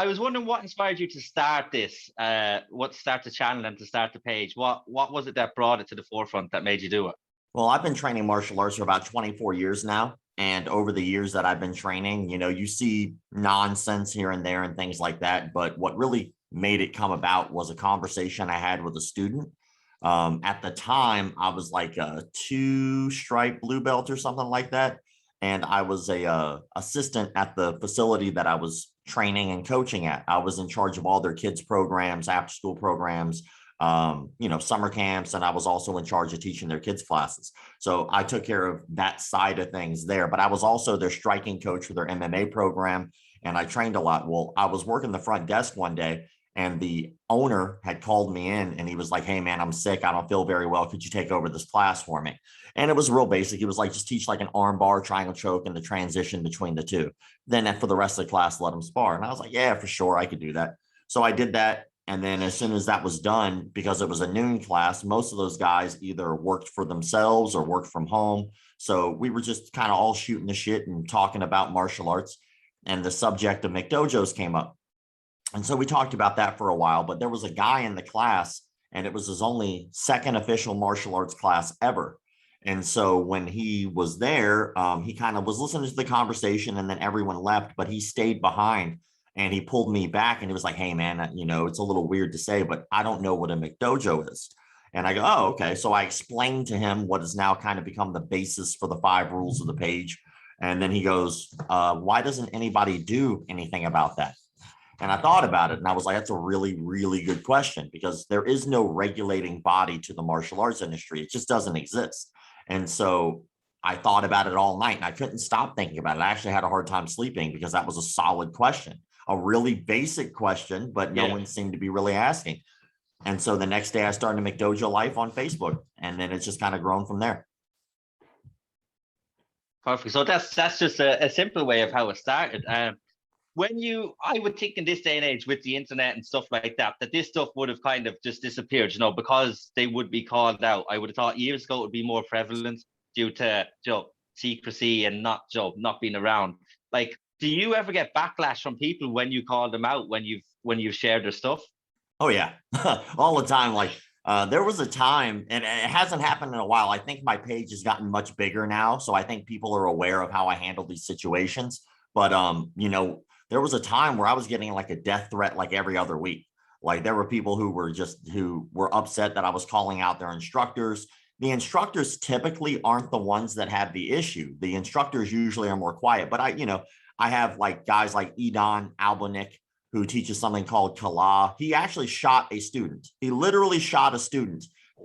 I was wondering what inspired you to start this, start the channel and to start the page. What was it that brought it to the forefront that made you do it? Well, I've been training martial arts for about 24 years now. And over the years that I've been training, you see nonsense here and there and things like that. But what really made it come about was a conversation I had with a student. At the time, I was like a 2-stripe blue belt or something like that. And I was a assistant at the facility that I was training and coaching at. I was in charge of all their kids programs, after school programs, summer camps, and I was also in charge of teaching their kids classes. So I took care of that side of things there, but I was also their striking coach for their MMA program, and I trained a lot. Well, I was working the front desk one day, and the owner had called me in, and he was like, "Hey man, I'm sick. I don't feel very well. Could you take over this class for me?" And it was real basic. It was like, just teach like an arm bar, triangle choke, and the transition between the two. Then for the rest of the class, let them spar. And I was like, yeah, for sure, I could do that. So I did that. And then as soon as that was done, because it was a noon class, most of those guys either worked for themselves or worked from home. So we were just kind of all shooting the shit and talking about martial arts. And the subject of McDojos came up. And so we talked about that for a while, but there was a guy in the class, and it was his only second official martial arts class ever. And so when he was there, he kind of was listening to the conversation, and then everyone left, but he stayed behind, and he pulled me back, and he was like, "Hey man, it's a little weird to say, but I don't know what a McDojo is." And I go, "Oh, okay." So I explained to him what has now kind of become the basis for the 5 rules of the page. And then he goes, "Why doesn't anybody do anything about that?" And I thought about it, and I was like, that's a really, really good question, because there is no regulating body to the martial arts industry. It just doesn't exist. And so I thought about it all night, and I couldn't stop thinking about it. I actually had a hard time sleeping because that was a solid question, a really basic question, but no one seemed to be really asking. And so the next day I started McDojoLife on Facebook, and then it's just kind of grown from there. Perfect. So that's just a simple way of how it started. I would think in this day and age with the internet and stuff like that, that this stuff would have kind of just disappeared, because they would be called out. I would have thought years ago it would be more prevalent due to secrecy and not being around. Like, do you ever get backlash from people when you call them out, when you've shared their stuff? Oh yeah, all the time. Like there was a time, and it hasn't happened in a while. I think my page has gotten much bigger now, so I think people are aware of how I handle these situations. But there was a time where I was getting like a death threat like every other week. Like there were people who were upset that I was calling out their instructors. The instructors typically aren't the ones that have the issue. The instructors usually are more quiet, but I have like guys like Edon Albonik, who teaches something called Kala. He actually shot a student. He literally shot a student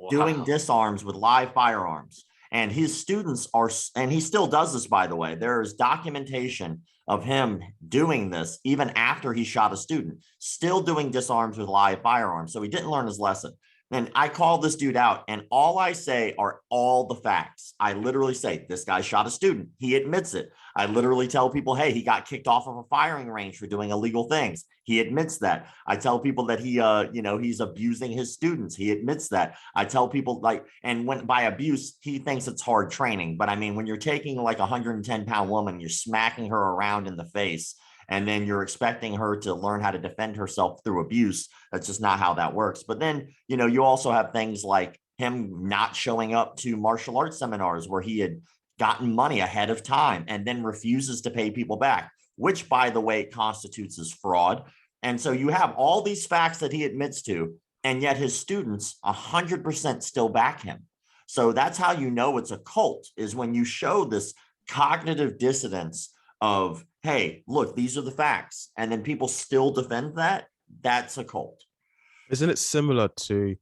doing disarms with live firearms. And his students and he still does this, by the way. There is documentation of him doing this even after he shot a student, still doing disarms with live firearms. So he didn't learn his lesson. And I call this dude out, and all I say are all the facts. I literally say, this guy shot a student. He admits it. I literally tell people, hey, he got kicked off of a firing range for doing illegal things. He admits that. I tell people that he's abusing his students. He admits that. I tell people and when by abuse, he thinks it's hard training. But I mean, when you're taking like a 110-pound woman, you're smacking her around in the face, and then you're expecting her to learn how to defend herself through abuse. That's just not how that works. But then, you also have things like him not showing up to martial arts seminars where he had gotten money ahead of time and then refuses to pay people back, which, by the way, constitutes as fraud. And so you have all these facts that he admits to, and yet his students 100% still back him. So that's how you know it's a cult, is when you show this cognitive dissonance of, hey, look, these are the facts, and then people still defend that. That's a cult. Isn't it similar to,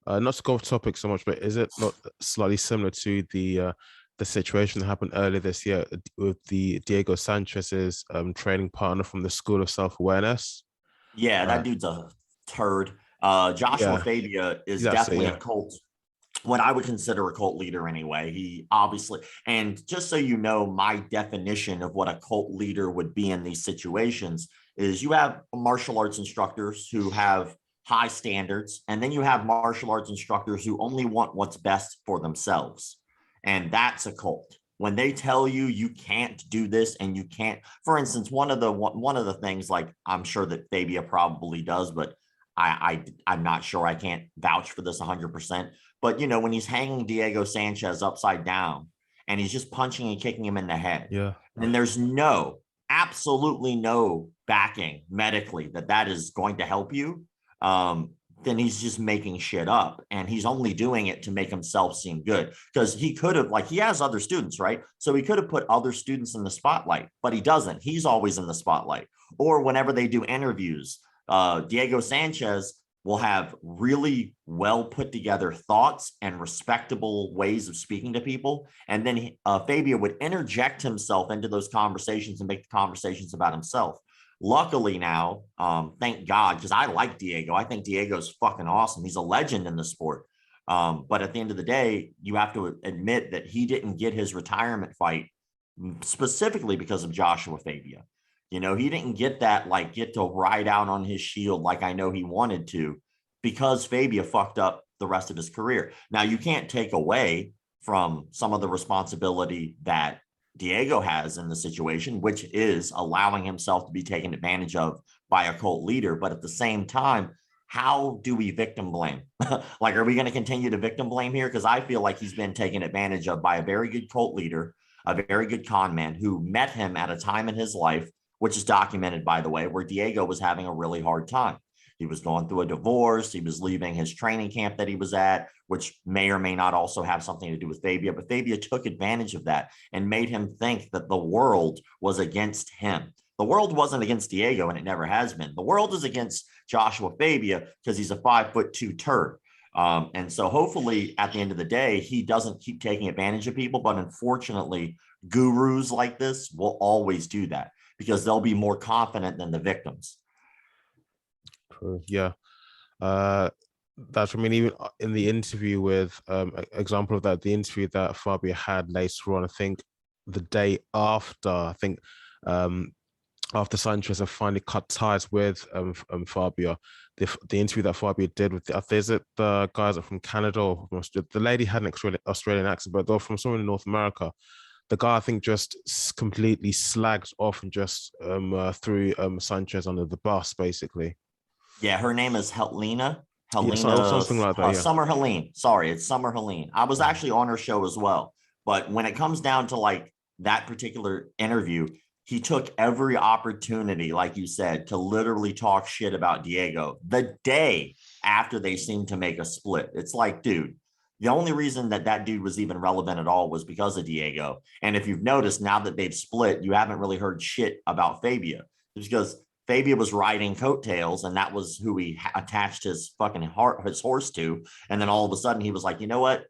not to go off topic so much, but is it not slightly similar to the situation that happened earlier this year with the Diego Sanchez's training partner from the School of Self-Awareness? Yeah, that dude's a turd. Joshua Fabia is definitely a cult. What I would consider a cult leader anyway. He obviously, and just so you know, my definition of what a cult leader would be in these situations is you have martial arts instructors who have high standards, and then you have martial arts instructors who only want what's best for themselves. And that's a cult. when they tell you you can't do this and you can't, for instance, one of the things, like, I'm sure that Fabia probably does, but I'm not sure, I can't vouch for this 100%. But, you know, when he's hanging Diego Sanchez upside down and he's just punching and kicking him in the head. Yeah. And there's absolutely no backing medically that is going to help you. Then he's just making shit up, and he's only doing it to make himself seem good, because he could have, like, he has other students, right? So he could have put other students in the spotlight, but he doesn't. He's always in the spotlight. Or whenever they do interviews, Diego Sanchez will have really well put together thoughts and respectable ways of speaking to people. And then Fabio would interject himself into those conversations and make the conversations about himself. Luckily now, thank God, because I like Diego. I think Diego's fucking awesome. He's a legend in the sport. But at the end of the day, you have to admit that he didn't get his retirement fight specifically because of Joshua Fabia. You know, he didn't get that, like, get to ride out on his shield like I know he wanted to, because Fabia fucked up the rest of his career. Now, you can't take away from some of the responsibility that Diego has in the situation, which is allowing himself to be taken advantage of by a cult leader. But at the same time, how do we victim blame? Like, are we going to continue to victim blame here? Because I feel like he's been taken advantage of by a very good cult leader, a very good con man who met him at a time in his life, which is documented, by the way, where Diego was having a really hard time. He was going through a divorce. He was leaving his training camp that he was at, which may or may not also have something to do with Fabia. But Fabia took advantage of that and made him think that the world was against him. The world wasn't against Diego, and it never has been. The world is against Joshua Fabia because he's a 5'2" turd. And so hopefully at the end of the day, he doesn't keep taking advantage of people. But unfortunately, gurus like this will always do that, because they'll be more confident than the victims. Yeah. That's, I mean, even in the interview with, example of that, the interview that Fabio had later on, I think the day after, after Sanchez have finally cut ties with Fabio, the interview that Fabio did with, is it the guys are from Canada, or the lady had an Australian accent, but they're from somewhere in North America. The guy, I think, just completely slagged off and just threw Sanchez under the bus, basically. Yeah, her name is Helena. Yeah, something like that. Yeah. Summer Helene. Sorry, it's Summer Helene. I was actually on her show as well. But when it comes down to, like, that particular interview, he took every opportunity, like you said, to literally talk shit about Diego the day after they seemed to make a split. It's like, dude, the only reason that dude was even relevant at all was because of Diego. And if you've noticed, now that they've split, you haven't really heard shit about Fabia. It's because Fabia was riding coattails, and that was who he attached his fucking his horse to. And then all of a sudden he was like, you know what?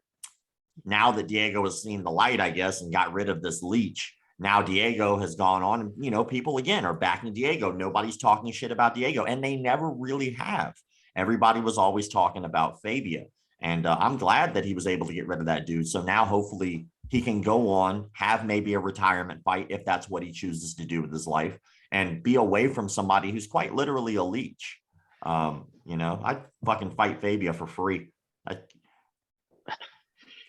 Now that Diego has seen the light, I guess, and got rid of this leech, now Diego has gone on, and, you know, people again are backing Diego. Nobody's talking shit about Diego, and they never really have. Everybody was always talking about Fabia. And I'm glad that he was able to get rid of that dude. So now hopefully he can go on, have maybe a retirement fight, if that's what he chooses to do with his life, and be away from somebody who's quite literally a leech. You know, I'd fucking fight Fabia for free.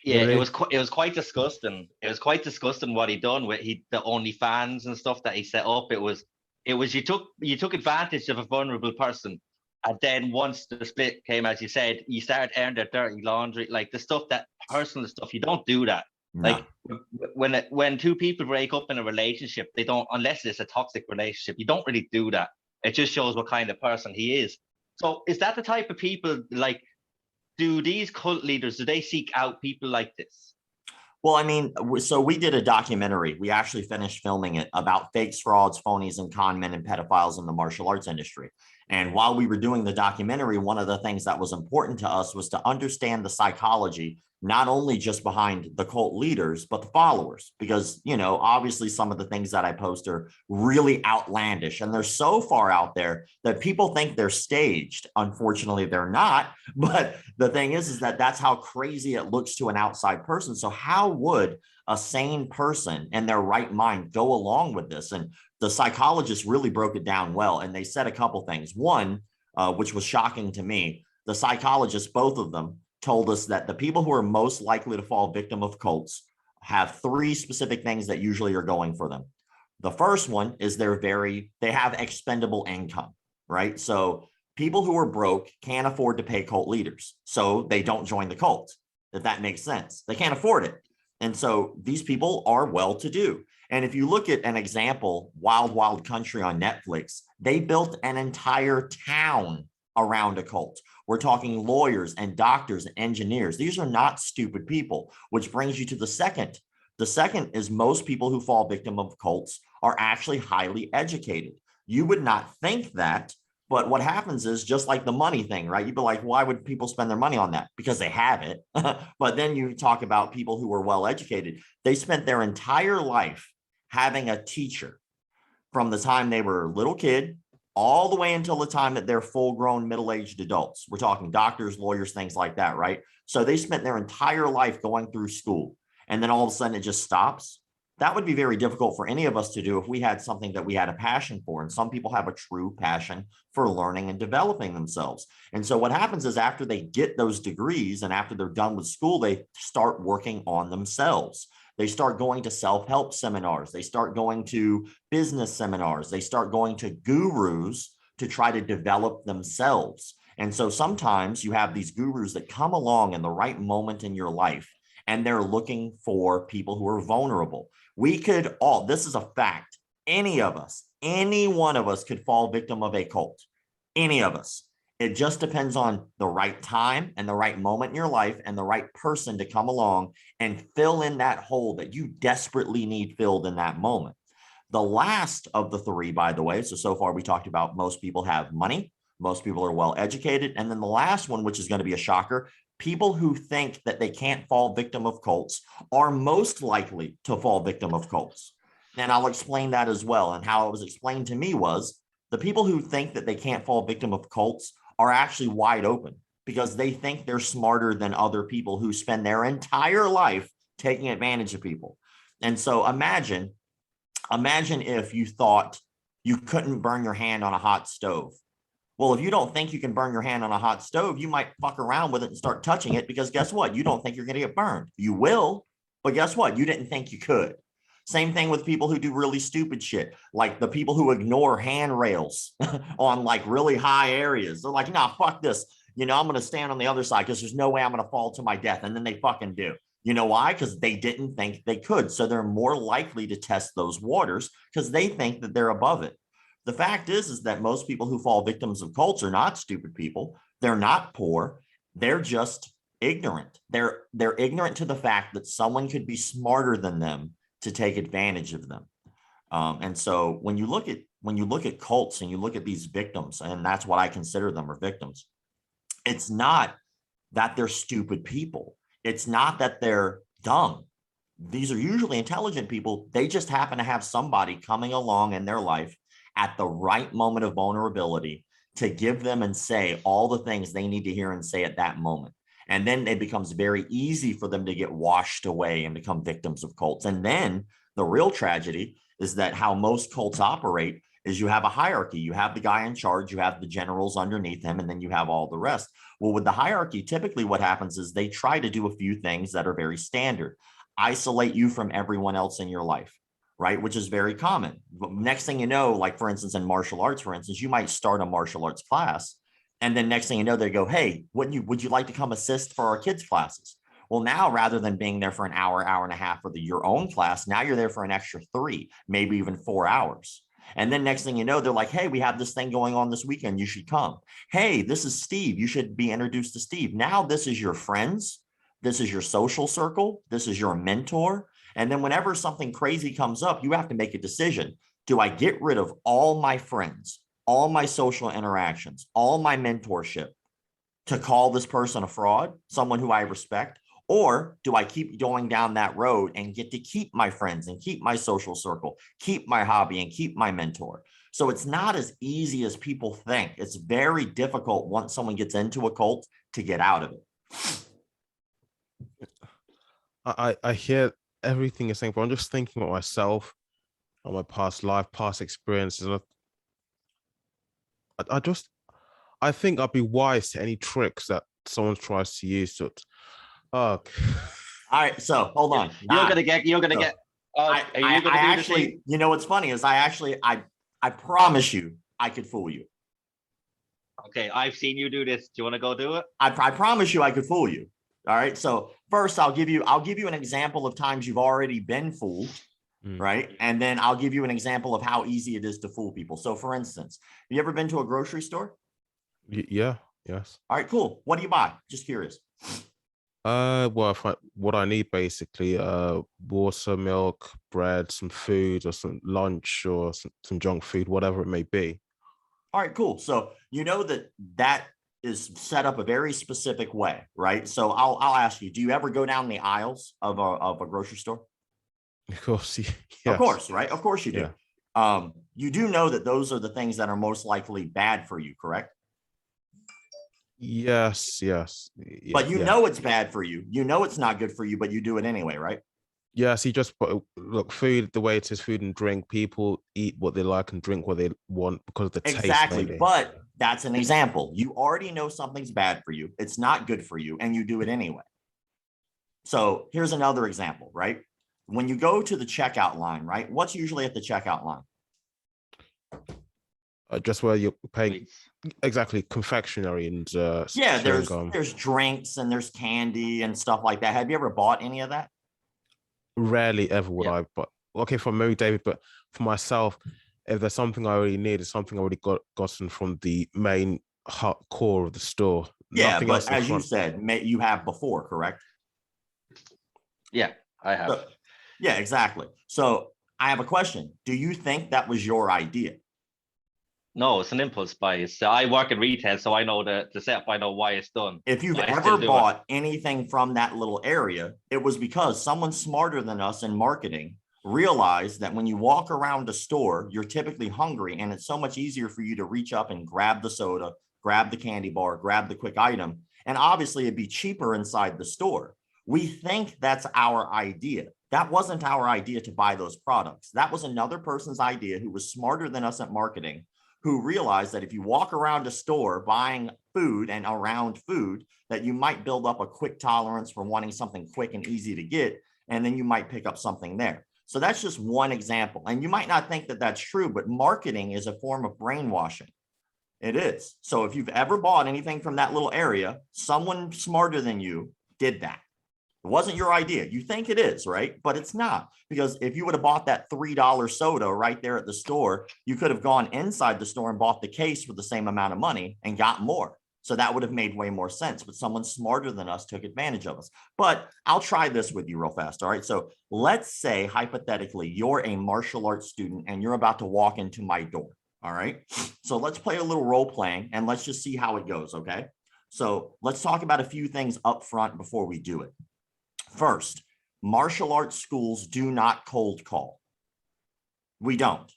Yeah, it was quite disgusting. It was quite disgusting what he done with the OnlyFans and stuff that he set up. It was you took advantage of a vulnerable person, and then once the split came, as you said, you started airing their dirty laundry, like the stuff, that personal stuff. You don't do that. No. Like when two people break up in a relationship, they don't, unless it's a toxic relationship, you don't really do that. It just shows what kind of person he is. So is that the type of people, like, do these cult leaders, do they seek out people like this? Well, I mean, so we did a documentary. We actually finished filming it about fakes, frauds, phonies, and con men and pedophiles in the martial arts industry. And while we were doing the documentary, one of the things that was important to us was to understand the psychology, not only just behind the cult leaders, but the followers. Because, you know, obviously some of the things that I post are really outlandish, and they're so far out there that people think they're staged. Unfortunately, they're not. But the thing is that that's how crazy it looks to an outside person. So how would a sane person in their right mind go along with this? And the psychologists really broke it down well. And they said a couple things. One, which was shocking to me, the psychologists, both of them, told us that the people who are most likely to fall victim of cults have three specific things that usually are going for them. The first one is they have expendable income, right? So people who are broke can't afford to pay cult leaders, so they don't join the cult, if that makes sense. They can't afford it. And so these people are well-to-do. And if you look at an example, Wild Wild Country on Netflix, they built an entire town around a cult. We're talking lawyers and doctors and engineers. These are not stupid people, which brings you to the second. The second is most people who fall victim of cults are actually highly educated. You would not think that, but what happens is just like the money thing, right? You'd be like, why would people spend their money on that? Because they have it. But then you talk about people who are well educated. They spent their entire life having a teacher from the time they were a little kid all the way until the time that they're full-grown middle-aged adults. We're talking doctors, lawyers, things like that, right? So they spent their entire life going through school, and then all of a sudden it just stops. That would be very difficult for any of us to do if we had something that we had a passion for. And some people have a true passion for learning and developing themselves. And so what happens is after they get those degrees and after they're done with school, they start working on themselves. They start going to self-help seminars. They start going to business seminars. They start going to gurus to try to develop themselves. And so sometimes you have these gurus that come along in the right moment in your life, and they're looking for people who are vulnerable. We could all, this is a fact, any of us, any one of us could fall victim of a cult. Any of us. It just depends on the right time and the right moment in your life and the right person to come along and fill in that hole that you desperately need filled in that moment. The last of the three, by the way, so far we talked about most people have money, most people are well educated, and then the last one, which is going to be a shocker, people who think that they can't fall victim of cults are most likely to fall victim of cults. And I'll explain that as well. And how it was explained to me was the people who think that they can't fall victim of cults are actually wide open because they think they're smarter than other people who spend their entire life taking advantage of people. And so imagine if you thought you couldn't burn your hand on a hot stove. Well, if you don't think you can burn your hand on a hot stove, you might fuck around with it and start touching it because guess what? You don't think you're going to get burned. You will, but guess what? You didn't think you could. Same thing with people who do really stupid shit, like the people who ignore handrails on like really high areas. They're like, nah, fuck this. I'm going to stand on the other side because there's no way I'm going to fall to my death. And then they fucking do. You know why? Because they didn't think they could. So they're more likely to test those waters because they think that they're above it. The fact is that most people who fall victims of cults are not stupid people. They're not poor. They're just ignorant. They're ignorant to the fact that someone could be smarter than them to take advantage of them. And so when you look at cults and you look at these victims, and that's what I consider them are victims, it's not that they're stupid people. It's not that they're dumb. These are usually intelligent people. They just happen to have somebody coming along in their life at the right moment of vulnerability to give them and say all the things they need to hear and say at that moment. And then it becomes very easy for them to get washed away and become victims of cults. And then the real tragedy is that how most cults operate is you have a hierarchy. You have the guy in charge, you have the generals underneath him, and then you have all the rest. Well, with the hierarchy, typically what happens is they try to do a few things that are very standard. Isolate you from everyone else in your life, right? Which is very common. But next thing you know, like for instance, in martial arts, for instance, you might start a martial arts class. And then next thing you know, they go, hey, would you like to come assist for our kids' classes? Well, now rather than being there for an hour, hour and a half for your own class, now you're there for an extra 3, maybe even 4 hours. And then next thing you know, they're like, hey, we have this thing going on this weekend. You should come. Hey, this is Steve. You should be introduced to Steve. Now this is your friends. This is your social circle. This is your mentor. And then whenever something crazy comes up, you have to make a decision. Do I get rid of all my friends, all my social interactions, all my mentorship to call this person a fraud, someone who I respect? Or do I keep going down that road and get to keep my friends and keep my social circle, keep my hobby and keep my mentor? So it's not as easy as people think. It's very difficult once someone gets into a cult to get out of it. I hear everything you're saying, but I'm just thinking about myself and my past life, past experiences. And I think I'd be wise to any tricks that someone tries to use to. Oh. All right, so hold on. You're gonna get. Are you gonna I do the actually, same? you know what's funny is I promise you I could fool you. Okay, I've seen you do this. Do you want to go do it? I promise you I could fool you. All right. So first I'll give you an example of times you've already been fooled. Right. And then I'll give you an example of how easy it is to fool people. So for instance, have you ever been to a grocery store? Yeah. Yes. All right, cool. What do you buy? Just curious. Well, I find what I need basically, water, milk, bread, some food, or some lunch, or some junk food, whatever it may be. All right, cool. So you know that is set up a very specific way, right? So I'll ask you, do you ever go down the aisles of a grocery store? Of course, yes. Of course, right? Of course you do. Yeah. You do know that those are the things that are most likely bad for you, correct? Yes. But you know it's bad for you. You know it's not good for you, but you do it anyway, right? Yes, you just look, food, the way it is, food and drink, people eat what they like and drink what they want because of the taste. Exactly. Maybe. But that's an example. You already know something's bad for you. It's not good for you, and you do it anyway. So here's another example, right? When you go to the checkout line, right? What's usually at the checkout line? Just where you're paying, exactly, confectionery and yeah, there's drinks and there's candy and stuff like that. Have you ever bought any of that? Rarely ever would I, but okay, for Mary David, but for myself, if there's something I already need, it's something I already gotten from the main core of the store. Yeah, nothing but as you said, you have before, correct? Yeah, I have. So, yeah, exactly. So I have a question. Do you think that was your idea? No, it's an impulse buy. So I work in retail, so I know the setup. I know why it's done. If you've ever bought anything from that little area, it was because someone smarter than us in marketing realized that when you walk around a store, you're typically hungry, and it's so much easier for you to reach up and grab the soda, grab the candy bar, grab the quick item. And obviously it'd be cheaper inside the store. We think that's our idea. That wasn't our idea to buy those products. That was another person's idea who was smarter than us at marketing, who realized that if you walk around a store buying food and around food, that you might build up a quick tolerance for wanting something quick and easy to get, and then you might pick up something there. So that's just one example. And you might not think that that's true, but marketing is a form of brainwashing. It is. So if you've ever bought anything from that little area, someone smarter than you did that. It wasn't your idea. You think it is, right? But it's not, because if you would have bought that $3 soda right there at the store, you could have gone inside the store and bought the case for the same amount of money and got more. So that would have made way more sense. But someone smarter than us took advantage of us. But I'll try this with you real fast. All right. So let's say hypothetically, you're a martial arts student and you're about to walk into my door. All right. So let's play a little role playing and let's just see how it goes. Okay. So let's talk about a few things up front before we do it. First, martial arts schools do not cold call. We don't.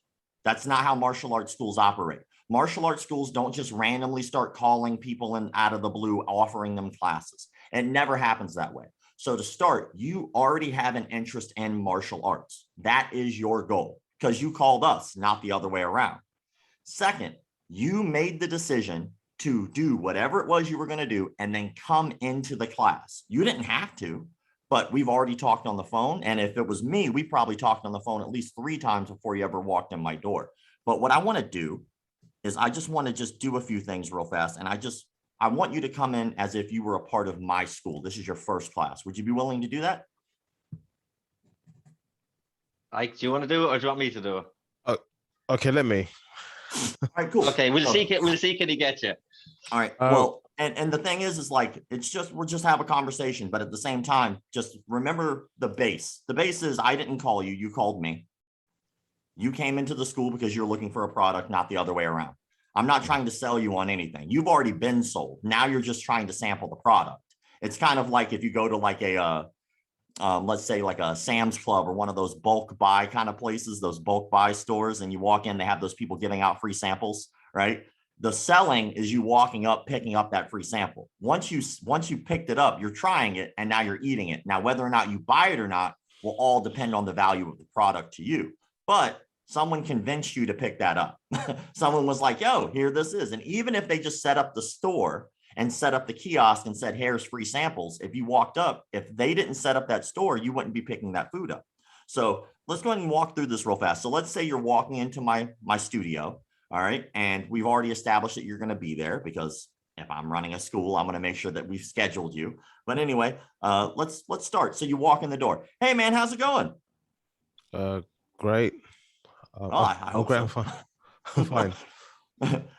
That's not how martial arts schools operate. Martial arts schools don't just randomly start calling people in out of the blue, offering them classes. It never happens that way. So to start, you already have an interest in martial arts. That is your goal because you called us, not the other way around. Second, you made the decision to do whatever it was you were going to do and then come into the class. You didn't have to. But we've already talked on the phone. And if it was me, we probably talked on the phone at least 3 times before you ever walked in my door. But what I want to do is I just want to do a few things real fast. And I want you to come in as if you were a part of my school. This is your first class. Would you be willing to do that? Ike, do you want to do it or do you want me to do it? Okay, let me. All right, cool. Okay, we'll see can he get you. All right. Well, and the thing is like, we'll just have a conversation, but at the same time, just remember the base. The base is I didn't call you, you called me. You came into the school because you're looking for a product, not the other way around. I'm not trying to sell you on anything. You've already been sold. Now you're just trying to sample the product. It's kind of like if you go to like a, let's say like a Sam's Club or one of those bulk buy kind of places, those bulk buy stores, and you walk in, they have those people giving out free samples, right? The selling is you walking up, picking up that free sample. Once you picked it up, you're trying it and now you're eating it. Now, whether or not you buy it or not will all depend on the value of the product to you. But someone convinced you to pick that up. Someone was like, yo, here this is. And even if they just set up the store and set up the kiosk and said, here's free samples. If you walked up, if they didn't set up that store, you wouldn't be picking that food up. So let's go ahead and walk through this real fast. So let's say you're walking into my studio. All right. And we've already established that you're going to be there, because if I'm running a school, I'm going to make sure that we've scheduled you. But anyway, let's start. So you walk in the door. Hey man, how's it going? Great. I'm great. so. I'm fine.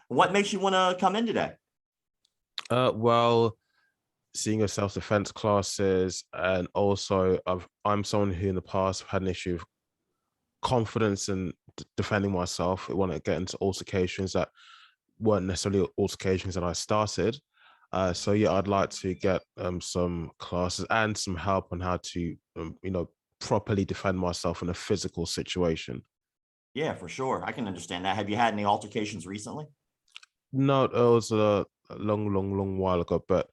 What makes you want to come in today? Well, seeing your self-defense classes, and also I'm someone who in the past had an issue of confidence and defending myself. I want to get into altercations that weren't necessarily altercations that I started. So yeah, I'd like to get some classes and some help on how to properly defend myself in a physical situation. Yeah, for sure. I can understand that. Have you had any altercations recently? No, it was a long while ago, but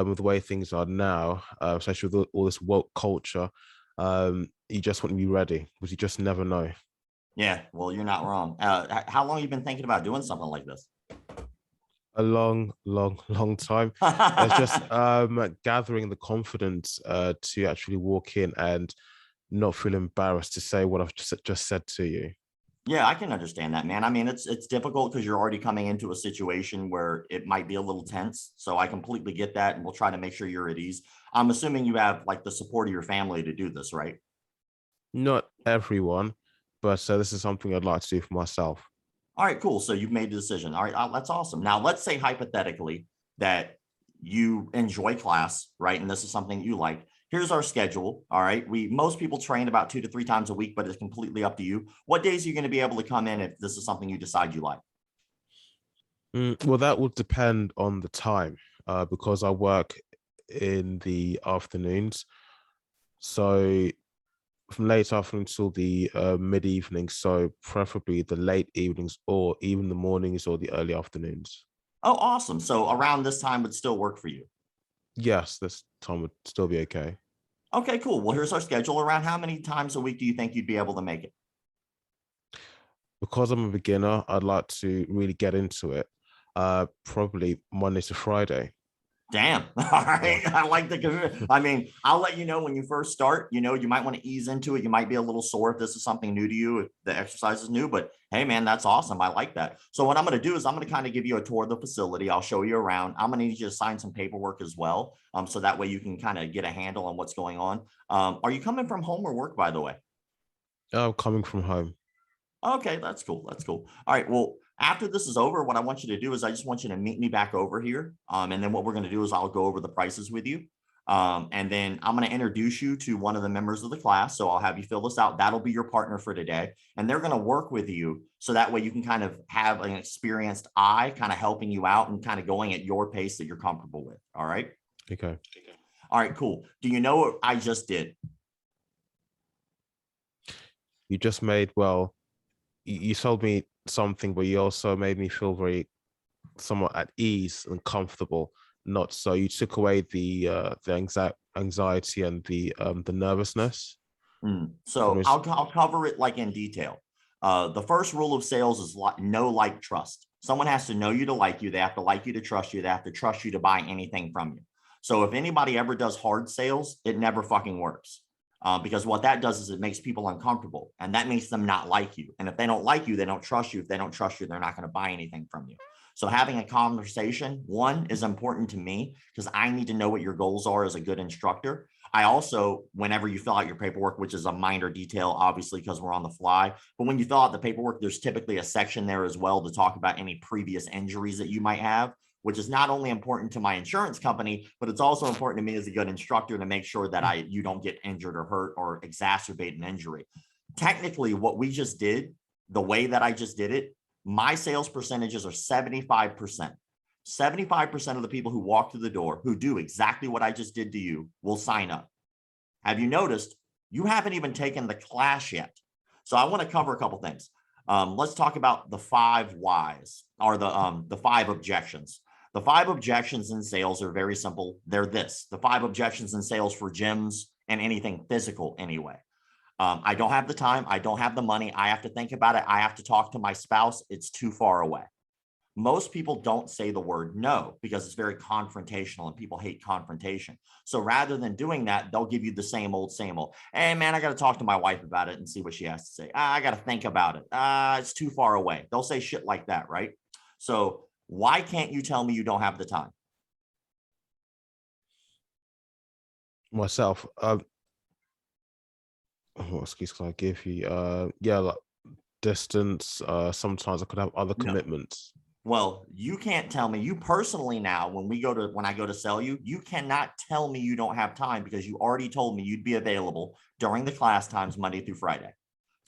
with the way things are now, especially with all this woke culture, you just want to be ready, because you just never know. Yeah, well, you're not wrong. How long have you been thinking about doing something like this? A long time. It's just gathering the confidence to actually walk in and not feel embarrassed to say what I've just said to you. Yeah, I can understand that, man. I mean, it's difficult because you're already coming into a situation where it might be a little tense. So I completely get that, and we'll try to make sure you're at ease. I'm assuming you have like the support of your family to do this, right? Not everyone, but this is something I'd like to do for myself. All right, cool. So you've made the decision. All right, that's awesome. Now, let's say hypothetically that you enjoy class, right? And this is something you like. Here's our schedule. All right. Most people train about 2 to 3 times a week, but it's completely up to you. What days are you going to be able to come in if this is something you decide you like? Well, that would depend on the time, because I work in the afternoons. So from late afternoon till the mid evening. So preferably the late evenings, or even the mornings or the early afternoons. Oh, awesome. So around this time would still work for you. Yes, this time would still be okay. Okay, cool. Well, here's our schedule. Around how many times a week do you think you'd be able to make it? Because I'm a beginner, I'd like to really get into it. Probably Monday to Friday. Damn. All right. I like the, I mean, I'll let you know when you first start, you might want to ease into it. You might be a little sore if this is something new to you, if the exercise is new, but hey, man, that's awesome. I like that. So what I'm going to do is I'm going to kind of give you a tour of the facility. I'll show you around. I'm going to need you to sign some paperwork as well. So that way you can kind of get a handle on what's going on. Are you coming from home or work, by the way? I'm coming from home. Okay, that's cool. That's cool. All right. Well, after this is over, what I want you to do is I just want you to meet me back over here. And then what we're going to do is I'll go over the prices with you. And then I'm going to introduce you to one of the members of the class. So I'll have you fill this out. That'll be your partner for today. And they're going to work with you. So that way you can kind of have an experienced eye kind of helping you out and kind of going at your pace that you're comfortable with. All right. Okay. All right, cool. Do you know what I just did? You just made, well, you told me something, but you also made me feel very somewhat at ease and comfortable. Not so. You took away the anxiety and the nervousness. So I'll cover it like in detail. The first rule of sales is know, like, trust. Someone has to know you to like you. They have to like you to trust you. They have to trust you to buy anything from you. So if anybody ever does hard sales, it never fucking works. Because what that does is it makes people uncomfortable, and that makes them not like you. And if they don't like you, they don't trust you. If they don't trust you, they're not going to buy anything from you. So having a conversation, one, is important to me because I need to know what your goals are as a good instructor. I also, whenever you fill out your paperwork, which is a minor detail, obviously, because we're on the fly, but when you fill out the paperwork, there's typically a section there as well to talk about any previous injuries that you might have, which is not only important to my insurance company, but it's also important to me as a good instructor to make sure that you don't get injured or hurt or exacerbate an injury. Technically, what we just did, the way that I just did it, my sales percentages are 75%. 75% of the people who walk through the door who do exactly what I just did to you will sign up. Have you noticed you haven't even taken the class yet? So I want to cover a couple things. Let's talk about the 5 whys, or the 5 objections. The 5 objections in sales are very simple. They're this: the 5 objections in sales for gyms and anything physical anyway. I don't have the time. I don't have the money. I have to think about it. I have to talk to my spouse. It's too far away. most people don't say the word no because it's very confrontational and people hate confrontation. So rather than doing that, they'll give you the same old, hey man, I got to talk to my wife about it and see what she has to say. I got to think about it. It's too far away. They'll say shit like that, right? So why can't you tell me you don't have the time? Myself, what excuse can I give you? Yeah, like distance. Sometimes I could have other commitments. Well, you can't tell me, you personally now, when I go to sell you, you cannot tell me you don't have time because you already told me you'd be available during the class times Monday through Friday.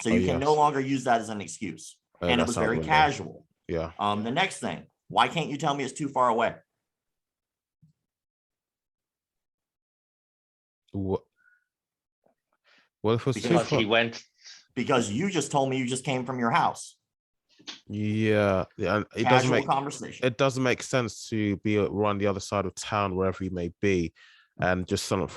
So you can no longer use that as an excuse. And it was very casual. Yeah. The next thing, why can't you tell me it's too far away? What if it's because he went? Because you just told me you just came from your house. Yeah, and it doesn't make conversation. It doesn't make sense to be around the other side of town, wherever you may be, and just sign up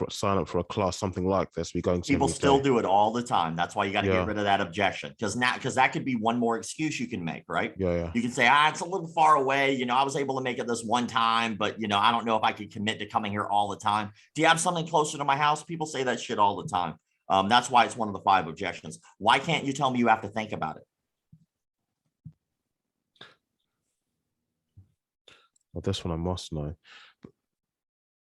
for a class, something like this. People still do it all the time. That's why you got to get rid of that objection, because that could be one more excuse you can make, right? Yeah. You can say, it's a little far away. You know, I was able to make it this one time, but you know, I don't know if I could commit to coming here all the time. Do you have something closer to my house? People say that shit all the time. That's why it's one of the 5 objections. Why can't you tell me you have to think about it? Well, this one I must know.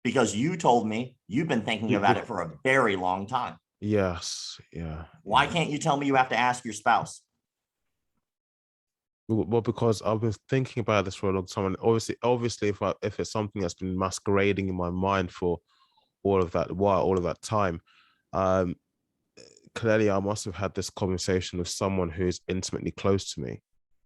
Because you told me you've been thinking about it for a very long time. Yes. Yeah. Why can't you tell me you have to ask your spouse? Well, because I've been thinking about this for a long time, and obviously, if it's something that's been masquerading in my mind for all of that time, clearly I must have had this conversation with someone who's intimately close to me.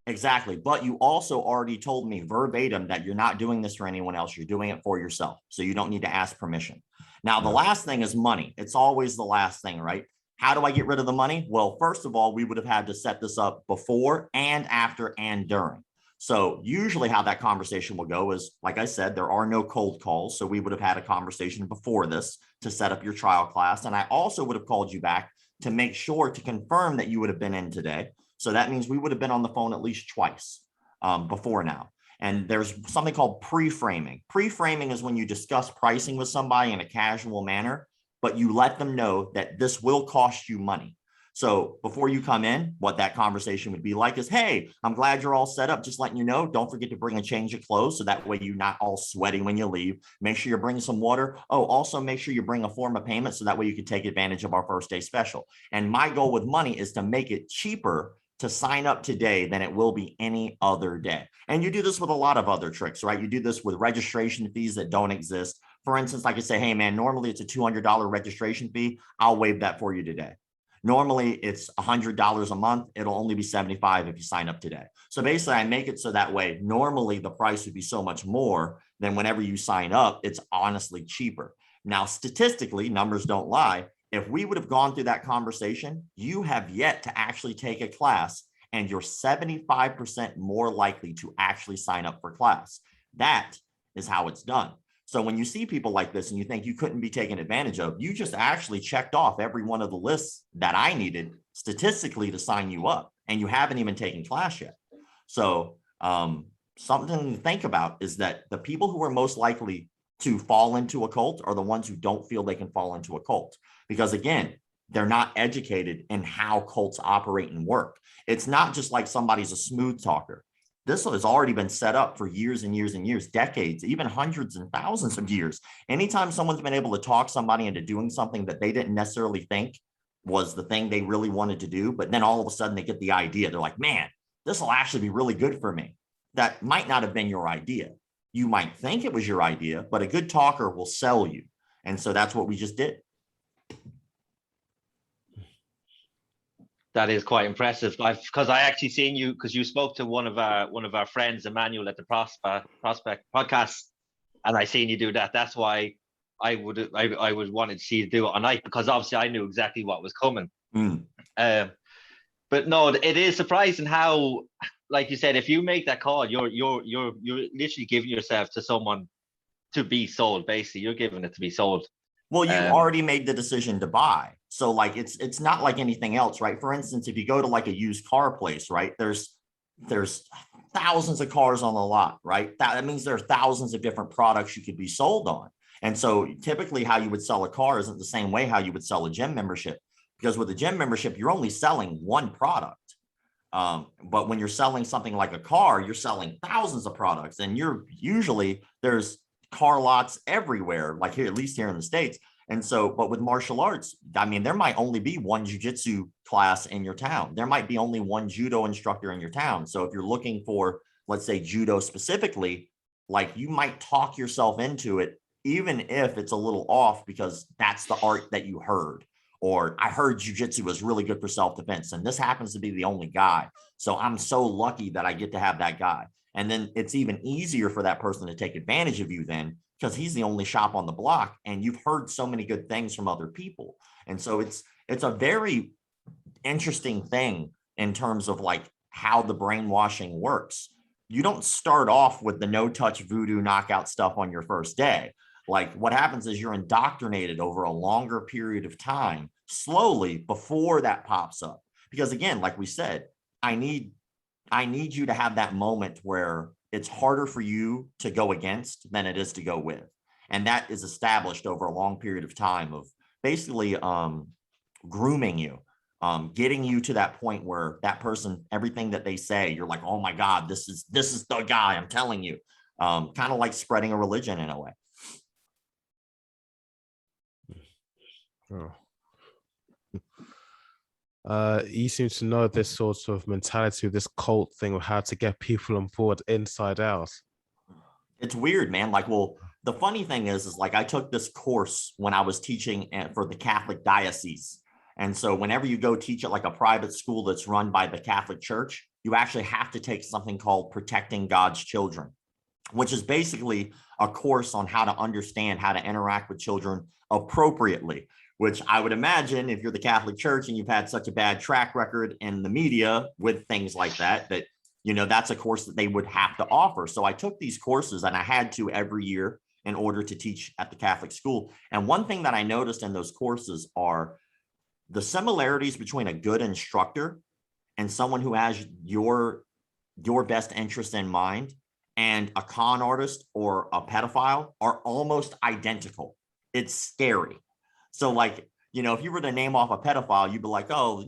Exactly. But you also already told me verbatim that you're not doing this for anyone else. You're doing it for yourself. So you don't need to ask permission. Now, the last thing is money. It's always the last thing, right? How do I get rid of the money? Well, first of all, we would have had to set this up before and after and during. So usually how that conversation will go is, like I said, there are no cold calls. So we would have had a conversation before this to set up your trial class. And I also would have called you back to make sure to confirm that you would have been in today. So that means we would have been on the phone at least twice before now. And there's something called pre-framing. Pre-framing is when you discuss pricing with somebody in a casual manner, but you let them know that this will cost you money. So before you come in, what that conversation would be like is, hey, I'm glad you're all set up. Just letting you know, don't forget to bring a change of clothes. So that way you're not all sweaty when you leave. Make sure you're bringing some water. Oh, also make sure you bring a form of payment. So that way you can take advantage of our first day special. And my goal with money is to make it cheaper to sign up today than it will be any other day. And you do this with a lot of other tricks, right? You do this with registration fees that don't exist. For instance, I could say, hey man, normally it's a $200 registration fee. I'll waive that for you today. Normally it's $100 a month. It'll only be $75 if you sign up today. So basically I make it so that way, normally the price would be so much more than whenever you sign up, it's honestly cheaper. Now, statistically, numbers don't lie. If we would have gone through that conversation, you have yet to actually take a class and you're 75% more likely to actually sign up for class. That is how it's done. So when you see people like this and you think you couldn't be taken advantage of, you just actually checked off every one of the lists that I needed statistically to sign you up, and you haven't even taken class yet. So something to think about is that the people who are most likely to fall into a cult are the ones who don't feel they can fall into a cult. Because again, they're not educated in how cults operate and work. It's not just like somebody's a smooth talker. This has already been set up for years and years and years, decades, even hundreds and thousands of years. Anytime someone's been able to talk somebody into doing something that they didn't necessarily think was the thing they really wanted to do, but then all of a sudden they get the idea. They're like, man, this will actually be really good for me. That might not have been your idea. You might think it was your idea, but a good talker will sell you. And so that's what we just did. That is quite impressive. Because I actually seen you, because you spoke to one of our friends, Emmanuel, at the Prospect podcast, and I seen you do that. That's why I would wanted to see you do it on Ike, because obviously I knew exactly what was coming. But no, it is surprising how, like you said, if you make that call, you're literally giving yourself to someone to be sold. Basically, you're giving it to be sold. Well, you already made the decision to buy. So like, it's not like anything else, right? For instance, if you go to like a used car place, right? There's thousands of cars on the lot, right? That means there are thousands of different products you could be sold on. And so typically how you would sell a car isn't the same way how you would sell a gym membership, because with a gym membership, you're only selling one product. But when you're selling something like a car, you're selling thousands of products, and there's car lots everywhere, like here, at least here in the States. And so, but with martial arts, I mean, there might only be one jiu-jitsu class in your town. There might be only one judo instructor in your town. So if you're looking for, let's say, judo specifically, like you might talk yourself into it, even if it's a little off, because that's the art that you heard. Or I heard jiu-jitsu was really good for self-defense, and this happens to be the only guy. So I'm so lucky that I get to have that guy. And then it's even easier for that person to take advantage of you then, because he's the only shop on the block and you've heard so many good things from other people. And so it's a very interesting thing in terms of like how the brainwashing works. You don't start off with the no touch voodoo knockout stuff on your first day. Like what happens is you're indoctrinated over a longer period of time, slowly, before that pops up. Because again, like we said, I need you to have that moment where it's harder for you to go against than it is to go with. And that is established over a long period of time of basically grooming you, getting you to that point where that person, everything that they say, you're like, oh my God, this is the guy, I'm telling you. Kind of like spreading a religion in a way. You seem to know this sort of mentality, this cult thing of how to get people on board inside out. It's weird, man. Like, well, the funny thing is like I took this course when I was teaching for the Catholic diocese. And so whenever you go teach at like a private school that's run by the Catholic Church, you actually have to take something called Protecting God's Children, which is basically a course on how to understand how to interact with children appropriately, which I would imagine if you're the Catholic Church and you've had such a bad track record in the media with things like that, that's a course that they would have to offer. So I took these courses and I had to every year in order to teach at the Catholic school. And one thing that I noticed in those courses are the similarities between a good instructor and someone who has your best interest in mind and a con artist or a pedophile are almost identical. It's scary. So like, if you were to name off a pedophile, you'd be like, oh,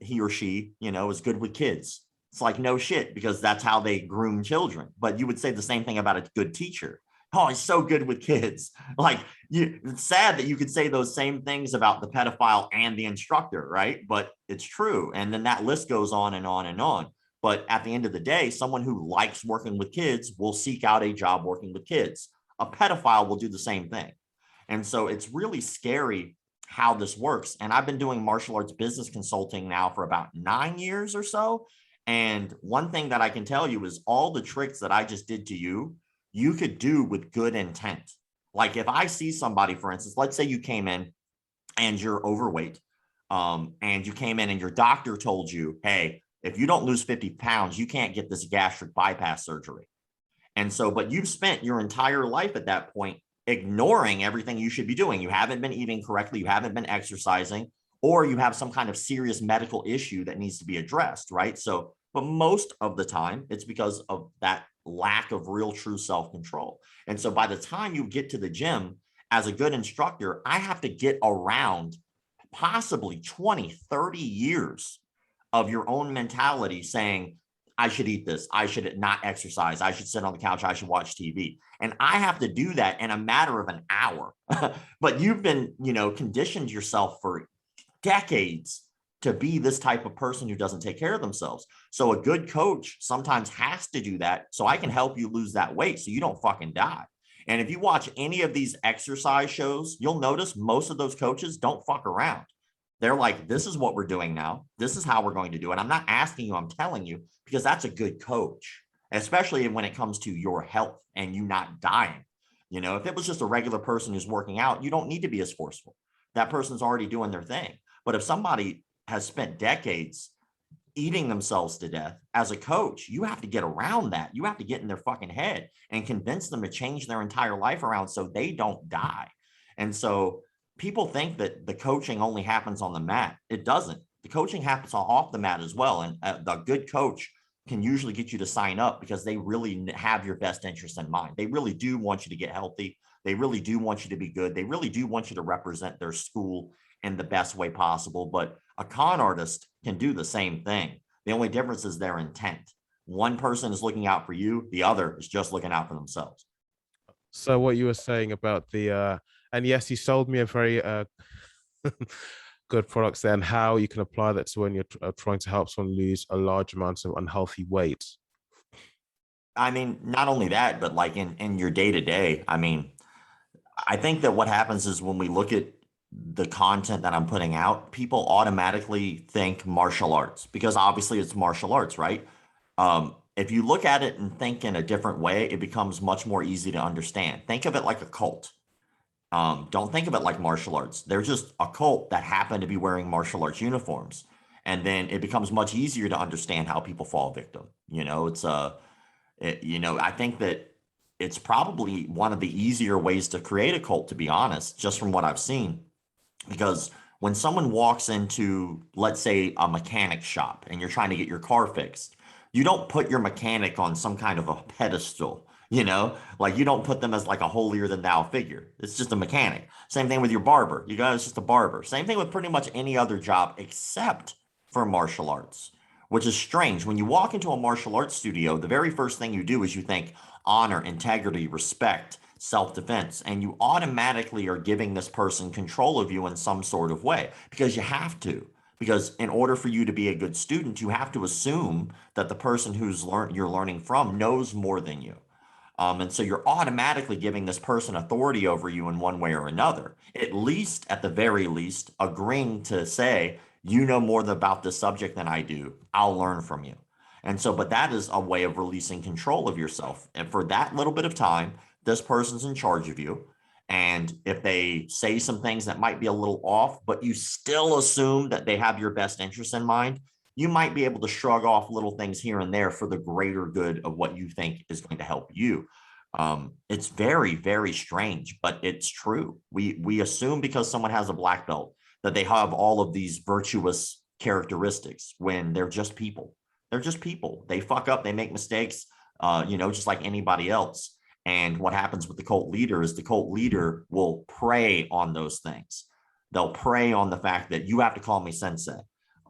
he or she, is good with kids. It's like, no shit, because that's how they groom children. But you would say the same thing about a good teacher. Oh, he's so good with kids. Like, it's sad that you could say those same things about the pedophile and the instructor, right? But it's true. And then that list goes on and on and on. But at the end of the day, someone who likes working with kids will seek out a job working with kids. A pedophile will do the same thing. And so it's really scary how this works. And I've been doing martial arts business consulting now for about 9 years or so. And one thing that I can tell you is all the tricks that I just did to you, you could do with good intent. Like if I see somebody, for instance, let's say you came in and you're overweight, and you came in and your doctor told you, hey, if you don't lose 50 pounds, you can't get this gastric bypass surgery. And so, but you've spent your entire life at that point ignoring everything you should be doing. You haven't been eating correctly, you haven't been exercising, or you have some kind of serious medical issue that needs to be addressed, right? So, but most of the time, it's because of that lack of real true self-control. And so by the time you get to the gym as a good instructor, I have to get around possibly 20, 30 years of your own mentality saying, I should eat this, I should not exercise, I should sit on the couch, I should watch TV. And I have to do that in a matter of an hour. But you've been, conditioned yourself for decades to be this type of person who doesn't take care of themselves. So a good coach sometimes has to do that so I can help you lose that weight so you don't fucking die. And if you watch any of these exercise shows, you'll notice most of those coaches don't fuck around. They're like, this is what we're doing now. This is how we're going to do it. I'm not asking you, I'm telling you, because that's a good coach, especially when it comes to your health and you not dying. If it was just a regular person who's working out, you don't need to be as forceful. That person's already doing their thing. But if somebody has spent decades eating themselves to death, as a coach, you have to get around that. You have to get in their fucking head and convince them to change their entire life around so they don't die. And so people think that the coaching only happens on the mat. It doesn't. The coaching happens off the mat as well. And the good coach can usually get you to sign up because they really have your best interest in mind. They really do want you to get healthy. They really do want you to be good. They really do want you to represent their school in the best way possible. But a con artist can do the same thing. The only difference is their intent. One person is looking out for you. The other is just looking out for themselves. So what you were saying about the, and yes, you sold me a very good products there, and how you can apply that to when you're trying to help someone lose a large amount of unhealthy weight. I mean, not only that, but like in your day-to-day, I mean, I think that what happens is when we look at the content that I'm putting out, people automatically think martial arts because obviously it's martial arts, right? If you look at it and think in a different way, it becomes much more easy to understand. Think of it like a cult. Don't think of it like martial arts. They're just a cult that happen to be wearing martial arts uniforms. And then it becomes much easier to understand how people fall victim. You know, I think that it's probably one of the easier ways to create a cult, to be honest, just from what I've seen. Because when someone walks into, let's say, a mechanic shop and you're trying to get your car fixed, you don't put your mechanic on some kind of a pedestal, you know, like you don't put them as like a holier than thou figure. It's just a mechanic. Same thing with your barber. You guys, just a barber. Same thing with pretty much any other job except for martial arts, which is strange. When you walk into a martial arts studio, the very first thing you do is you think honor, integrity, respect, self-defense, and you automatically are giving this person control of you in some sort of way because you have to. Because in order for you to be a good student, you have to assume that the person you're learning from knows more than you. And so you're automatically giving this person authority over you in one way or another, at the very least, agreeing to say, you know more about this subject than I do. I'll learn from you. And so, but that is a way of releasing control of yourself. And for that little bit of time, this person's in charge of you. And if they say some things that might be a little off, but you still assume that they have your best interest in mind, you might be able to shrug off little things here and there for the greater good of what you think is going to help you. It's very, very strange, but it's true. We assume because someone has a black belt that they have all of these virtuous characteristics when they're just people. They're just people. They fuck up, they make mistakes, just like anybody else. And what happens with the cult leader is the cult leader will prey on those things. They'll prey on the fact that you have to call me sensei.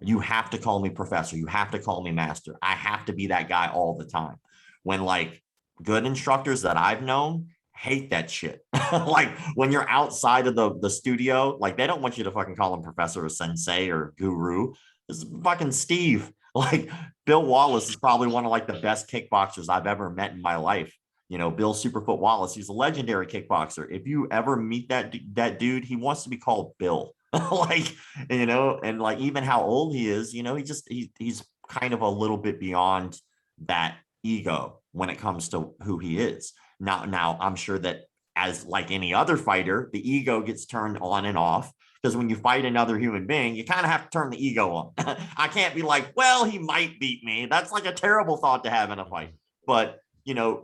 You have to call me professor. You have to call me master. I have to be that guy all the time. When like good instructors that I've known hate that shit. Like when you're outside of the studio, like they don't want you to fucking call him professor or sensei or guru. This is fucking Steve. Like Bill Wallace is probably one of like the best kickboxers I've ever met in my life. You know, Bill Superfoot Wallace, he's a legendary kickboxer. If you ever meet that dude, he wants to be called Bill. Like, and like even how old he is, he's kind of a little bit beyond that ego when it comes to who he is. Now I'm sure that as like any other fighter, the ego gets turned on and off. Because when you fight another human being, you kind of have to turn the ego on. I can't be like, well, he might beat me. That's like a terrible thought to have in a fight. But,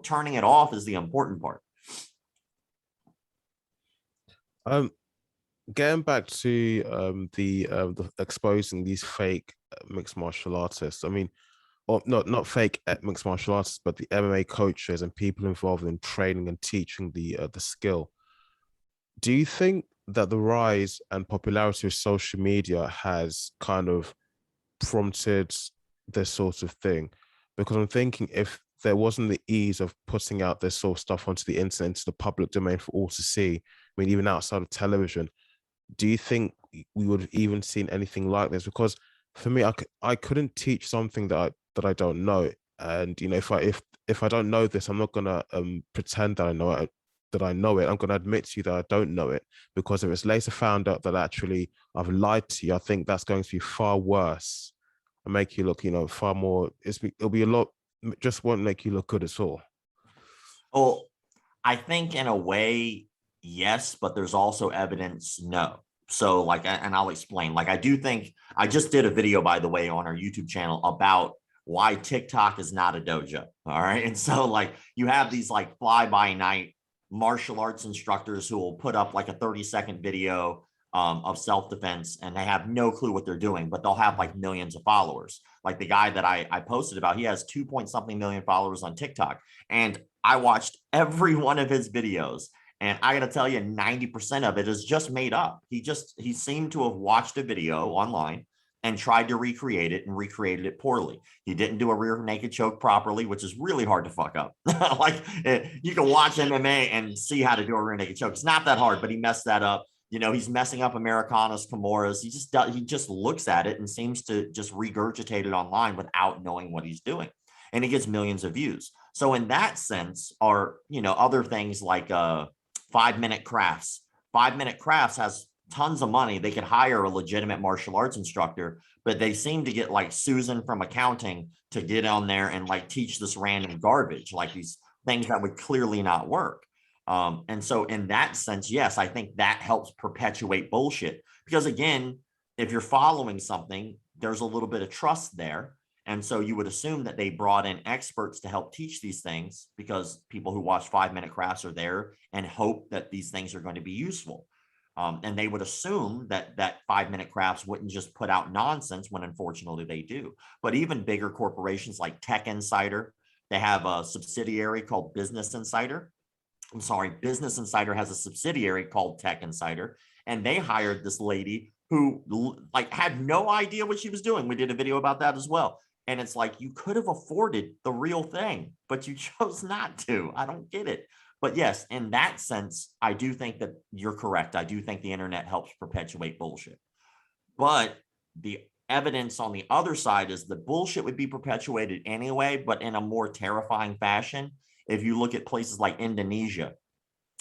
turning it off is the important part. Getting back to the exposing these fake mixed martial artists. I mean, or not fake mixed martial artists, but the MMA coaches and people involved in training and teaching the skill. Do you think that the rise and popularity of social media has kind of prompted this sort of thing? Because I'm thinking if there wasn't the ease of putting out this sort of stuff onto the internet, into the public domain for all to see, I mean, even outside of television, do you think we would have even seen anything like this? Because for me, I couldn't teach something that I don't know. And, if I don't know this, I'm not going to pretend that I know it. I'm going to admit to you that I don't know it, because if it's later found out that actually I've lied to you, I think that's going to be far worse and make you look, far more, it'll be a lot, just won't make you look good at all. Well, I think in a way, yes, but there's also evidence, no. So like, and I'll explain, like, I do think, I just did a video, by the way, on our YouTube channel about why TikTok is not a dojo. All right. And so like, you have these like fly by night martial arts instructors who will put up like a 30-second video of self-defense, and they have no clue what they're doing, but they'll have like millions of followers. Like the guy that I posted about, he has 2 point something million followers on TikTok. And I watched every one of his videos. And I got to tell you, 90% of it is just made up. He seemed to have watched a video online and tried to recreate it and recreated it poorly. He didn't do a rear naked choke properly, which is really hard to fuck up. Like you can watch MMA and see how to do a rear naked choke. It's not that hard, but he messed that up. You know, he's messing up Americanas, Kimuras. He just looks at it and seems to just regurgitate it online without knowing what he's doing. And he gets millions of views. So in that sense are, you know, other things like 5-minute crafts. 5-minute crafts has tons of money. They could hire a legitimate martial arts instructor, but they seem to get like Susan from accounting to get on there and like teach this random garbage, like these things that would clearly not work. And so in that sense, yes, I think that helps perpetuate bullshit, because again, if you're following something, there's a little bit of trust there. And so you would assume that they brought in experts to help teach these things, because people who watch 5-minute crafts are there and hope that these things are going to be useful. And they would assume that 5-minute crafts wouldn't just put out nonsense, when unfortunately they do. But even bigger corporations like Tech Insider, they have a subsidiary called Business Insider. I'm sorry, Business Insider has a subsidiary called Tech Insider, and they hired this lady who like had no idea what she was doing. We did a video about that as well. And it's like, you could have afforded the real thing, but you chose not to. I don't get it. But yes, in that sense, I do think that you're correct. I do think the internet helps perpetuate bullshit. But the evidence on the other side is that bullshit would be perpetuated anyway, but in a more terrifying fashion. If you look at places like Indonesia.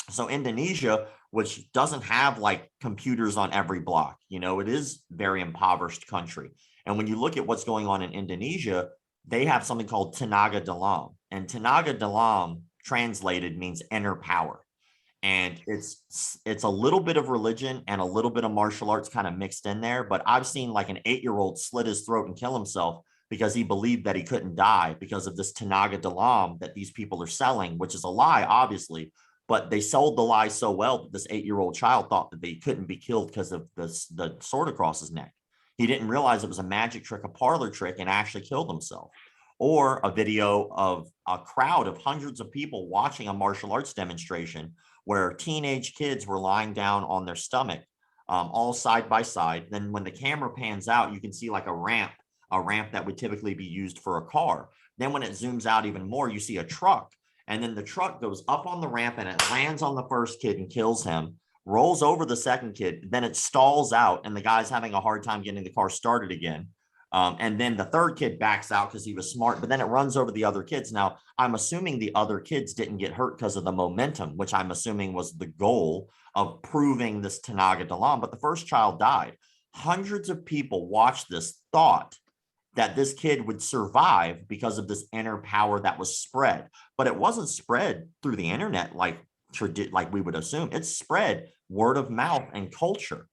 So Indonesia, which doesn't have like computers on every block, you know, it is a very impoverished country. And when you look at what's going on in Indonesia, they have something called Tenaga Dalam. And Tenaga Dalam translated means inner power. And it's a little bit of religion and a little bit of martial arts kind of mixed in there. But I've seen like an 8-year-old slit his throat and kill himself because he believed that he couldn't die because of this Tenaga Dalam that these people are selling, which is a lie, obviously. But they sold the lie so well that this 8-year-old child thought that they couldn't be killed because of the sword across his neck. He didn't realize it was a magic trick, a parlor trick, and actually killed himself. Or a video of a crowd of hundreds of people watching a martial arts demonstration where teenage kids were lying down on their stomach, all side by side. Then when the camera pans out, you can see like a ramp that would typically be used for a car. Then when it zooms out even more, you see a truck. And then the truck goes up on the ramp and it lands on the first kid and kills him, rolls over the second kid. Then it stalls out and the guy's having a hard time getting the car started again. And then the third kid backs out because he was smart, but then it runs over the other kids. Now, I'm assuming the other kids didn't get hurt because of the momentum, which I'm assuming was the goal of proving this Tenaga Dalam, but the first child died. Hundreds of people watched this, thought that this kid would survive because of this inner power that was spread, but it wasn't spread through the internet like we would assume. It's spread word of mouth and culture.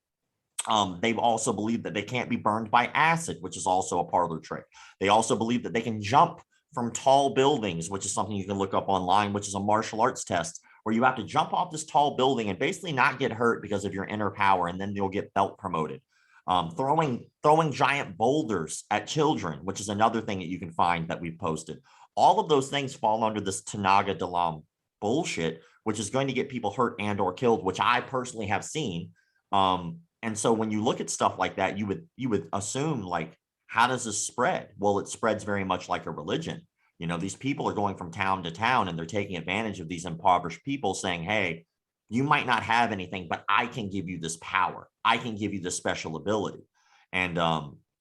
They've also believed that they can't be burned by acid, which is also a parlor trick. They also believe that they can jump from tall buildings, which is something you can look up online, which is a martial arts test where you have to jump off this tall building and basically not get hurt because of your inner power, and then you'll get belt promoted. Throwing giant boulders at children, which is another thing that you can find that we've posted. All of those things fall under this Tenaga Dalam bullshit, which is going to get people hurt and or killed, which I personally have seen. And so when you look at stuff like that, you would assume, like, how does this spread? Well, it spreads very much like a religion. You know, these people are going from town to town and they're taking advantage of these impoverished people saying, hey, you might not have anything, but I can give you this power. I can give you this special ability. And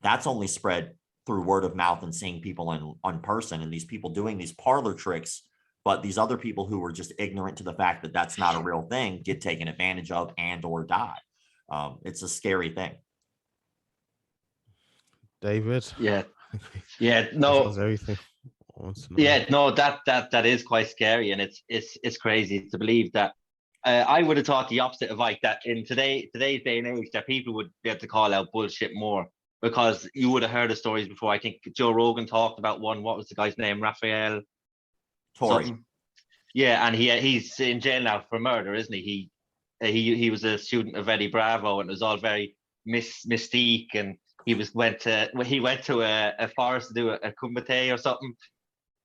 that's only spread through word of mouth and seeing people in person, and these people doing these parlor tricks. But these other people who were just ignorant to the fact that that's not a real thing get taken advantage of and or die. It's a scary thing. David? Yeah. No. Everything. Yeah, no, that is quite scary, and it's crazy to believe that. I would have thought the opposite of Ike, that in today's day and age that people would be able to call out bullshit more, because you would have heard the stories before. I think Joe Rogan talked about one. What was the guy's name? Raphael Torrey. Yeah, and he's in jail now for murder, isn't he? he was a student of Eddie Bravo, and it was all very mystique. And he went to a forest to do a kumbate or something.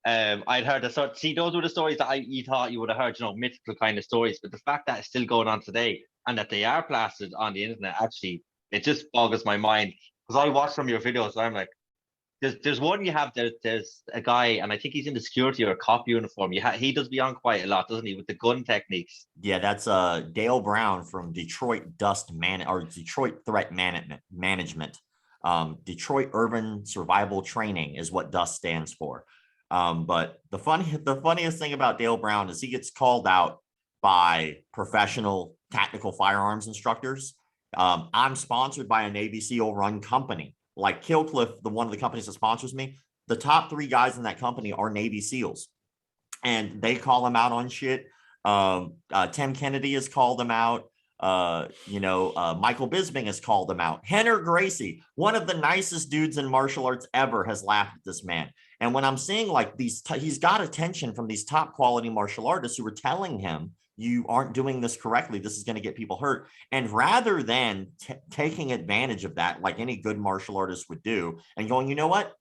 I'd heard the sort. See, those were the stories that you thought you would have heard, mythical kind of stories. But the fact that it's still going on today and that they are plastered on the internet, actually, it just boggles my mind. Because I watch some of your videos, and I'm like, there's one you have. There's a guy, and I think he's in the security or cop uniform. He does be on quite a lot, doesn't he, with the gun techniques? Yeah, that's Dale Brown from Detroit Detroit Threat Management. Detroit Urban Survival Training is what DUST stands for. But the funniest thing about Dale Brown is he gets called out by professional tactical firearms instructors. I'm sponsored by a Navy SEAL run company. Like Killcliff, one of the companies that sponsors me, the top 3 guys in that company are Navy SEAls, and they call them out on shit. Tim Kennedy has called them out. Michael Bisping has called them out. Henner Gracie, one of the nicest dudes in martial arts ever, has laughed at this man. And when I'm seeing like he's got attention from these top quality martial artists who are telling him, you aren't doing this correctly, this is going to get people hurt. And rather than taking advantage of that, like any good martial artist would do, and going, you know what,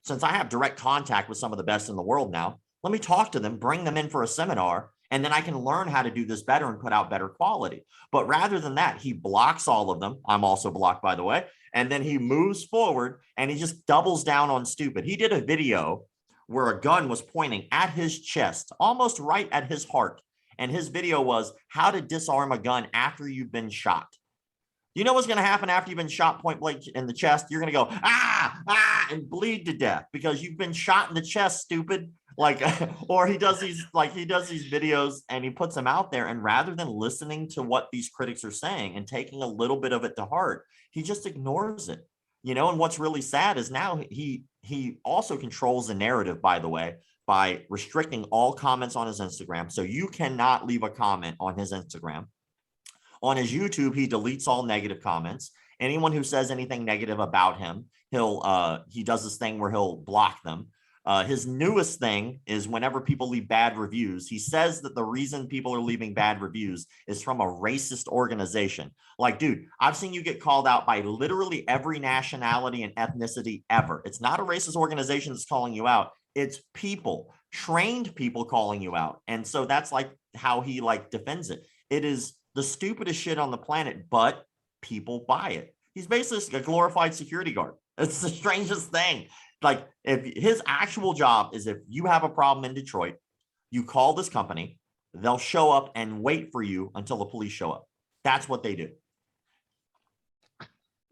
since I have direct contact with some of the best in the world now, let me talk to them, bring them in for a seminar, and then I can learn how to do this better and put out better quality. But rather than that, he blocks all of them. I'm also blocked, by the way. And then he moves forward and he just doubles down on stupid. He did a video where a gun was pointing at his chest, almost right at his heart. And his video was how to disarm a gun after you've been shot. You know what's going to happen after you've been shot point blank in the chest? You're going to go, and bleed to death because you've been shot in the chest, stupid. Like, or he does these videos and he puts them out there. And rather than listening to what these critics are saying and taking a little bit of it to heart, he just ignores it. And what's really sad is now he also controls the narrative, by the way, by restricting all comments on his Instagram. So you cannot leave a comment on his Instagram. On his YouTube, he deletes all negative comments. Anyone who says anything negative about him, he does this thing where he'll block them. His newest thing is whenever people leave bad reviews, he says that the reason people are leaving bad reviews is from a racist organization. Like, dude, I've seen you get called out by literally every nationality and ethnicity ever. It's not a racist organization that's calling you out. It's people, trained people calling you out. And so that's like how he defends it. It is the stupidest shit on the planet, but people buy it. He's basically a glorified security guard. It's the strangest thing. Like, if his actual job is, if you have a problem in Detroit, you call this company, they'll show up and wait for you until the police show up. That's what they do.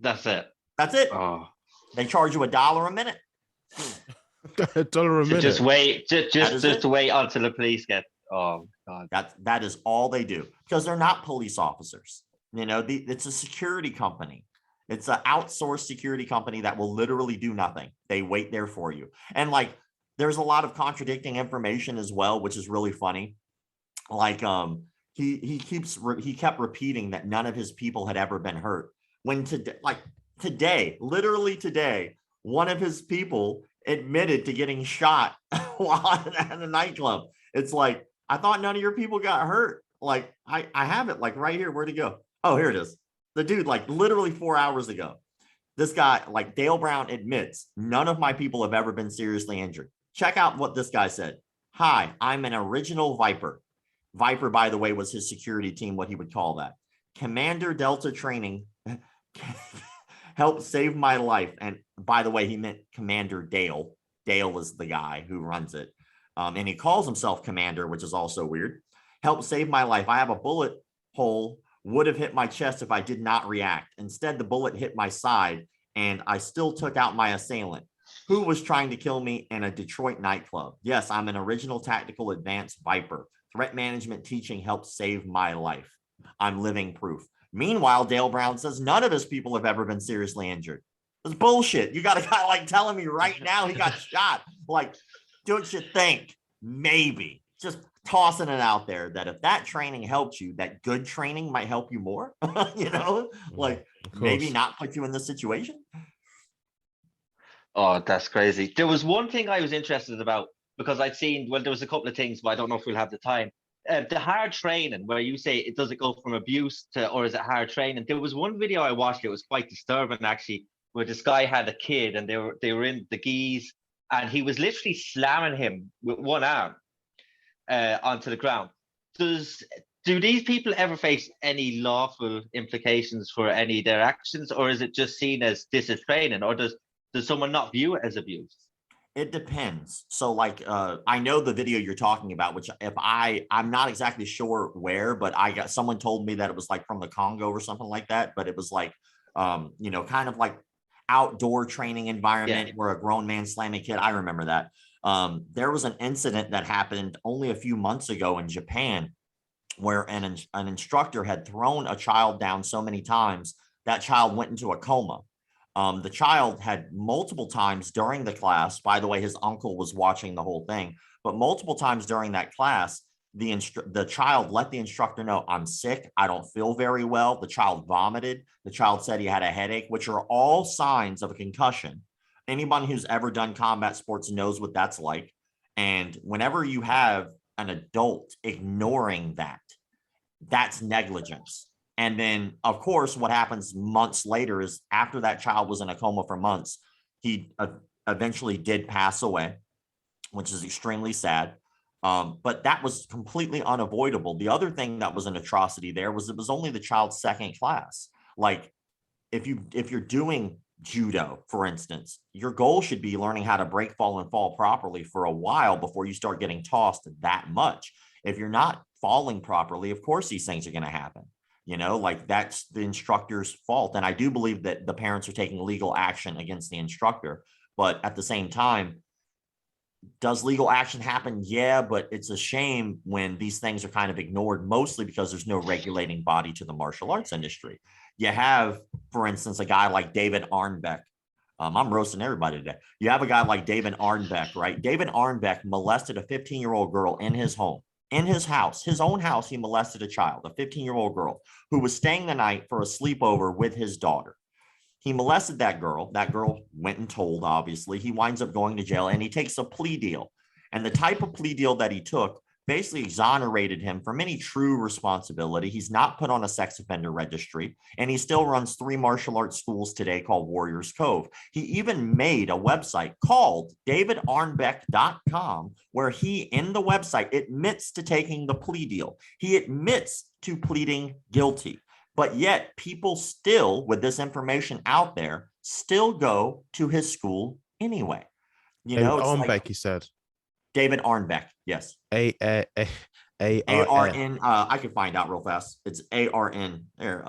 That's it. That's it. Oh. They charge you $1 a minute. $1 a minute. Just wait. Just to wait until the police get. Oh God. That is all they do, because they're not police officers. It's a security company. It's an outsourced security company that will literally do nothing. They wait there for you. And there's a lot of contradicting information as well, which is really funny. He kept repeating that none of his people had ever been hurt. When literally today, one of his people admitted to getting shot while at a nightclub. It's like, I thought none of your people got hurt. I have it right here. Where'd it go? Oh, here it is. The dude, literally 4 hours ago, this guy, Dale Brown, admits none of my people have ever been seriously injured. Check out what this guy said. Hi, I'm an original Viper. Viper, by the way, was his security team, what he would call that. Commander Delta training helped save my life. And by the way, he meant Commander Dale. Dale is the guy who runs it. And he calls himself Commander, which is also weird. Helped save my life. I have a bullet hole, would have hit my chest if I did not react. Instead, the bullet hit my side, and I still took out my assailant, who was trying to kill me in a Detroit nightclub. Yes, I'm an original tactical advanced Viper. Threat management teaching helped save my life. I'm living proof. Meanwhile, Dale Brown says none of his people have ever been seriously injured. It's bullshit. You got a guy telling me right now he got shot. Don't you think? Maybe. Just tossing it out there that if that training helped you, that good training might help you more. Maybe not put you in this situation. Oh, that's crazy. There was one thing I was interested about, because I'd seen, there was a couple of things, but I don't know if we'll have the time. the hard training, where you say it doesn't go from abuse to, or is it hard training? There was one video I watched. It was quite disturbing actually, where this guy had a kid and they were in the gis, and he was literally slamming him with one arm onto the ground. Do these people ever face any lawful implications for any of their actions, or is it just seen as this is training, or does someone not view it as abuse? It depends. So like, I know the video you're talking about, which if I'm not exactly sure where, but someone told me that it was like from the Congo or something like that. But it was like, you know, kind of like outdoor training environment where a grown man slammed a kid. I remember that. There was an incident that happened only a few months ago in Japan, where an instructor had thrown a child down so many times that child went into a coma. The child had multiple times during the class, by the way, his uncle was watching the whole thing, but multiple times during that class, the child let the instructor know, I'm sick, I don't feel very well. The child vomited. The child said he had a headache, which are all signs of a concussion. Anyone who's ever done combat sports knows what that's like. And whenever you have an adult ignoring that, that's negligence. And then, of course, what happens months later is after that child was in a coma for months, he eventually did pass away, which is extremely sad. But that was completely unavoidable. The other thing that was an atrocity there was it was only the child's second class. Like if you're doing judo, for instance, your goal should be learning how to break, fall, and fall properly for a while before you start getting tossed that much. If you're not falling properly, of course, these things are going to happen. You know, like that's the instructor's fault. And I do believe that the parents are taking legal action against the instructor. But at the same time, does legal action happen? Yeah, but it's a shame when these things are kind of ignored, mostly because there's no regulating body to the martial arts industry. You have, for instance, a guy like David Arnbeck. I'm roasting everybody today. You have a guy like David Arnbeck, right? David Arnbeck molested a 15-year-old girl in his home. In his house, his own house, he molested a child, a 15-year-old girl who was staying the night for a sleepover with his daughter. He molested that girl. That girl went and told, obviously. He winds up going to jail and he takes a plea deal. And the type of plea deal that he took basically exonerated him from any true responsibility. He's not put on a sex offender registry, and he still runs 3 martial arts schools today called Warriors Cove. He even made a website called davidarnbeck.com, where he, in the website, admits to taking the plea deal. He admits to pleading guilty, but yet people still, with this information out there, still go to his school anyway. You know, it's Arnbeck, like, he said. David Arnbeck, yes. A-R-N. I can find out real fast. It's A-R-N. There.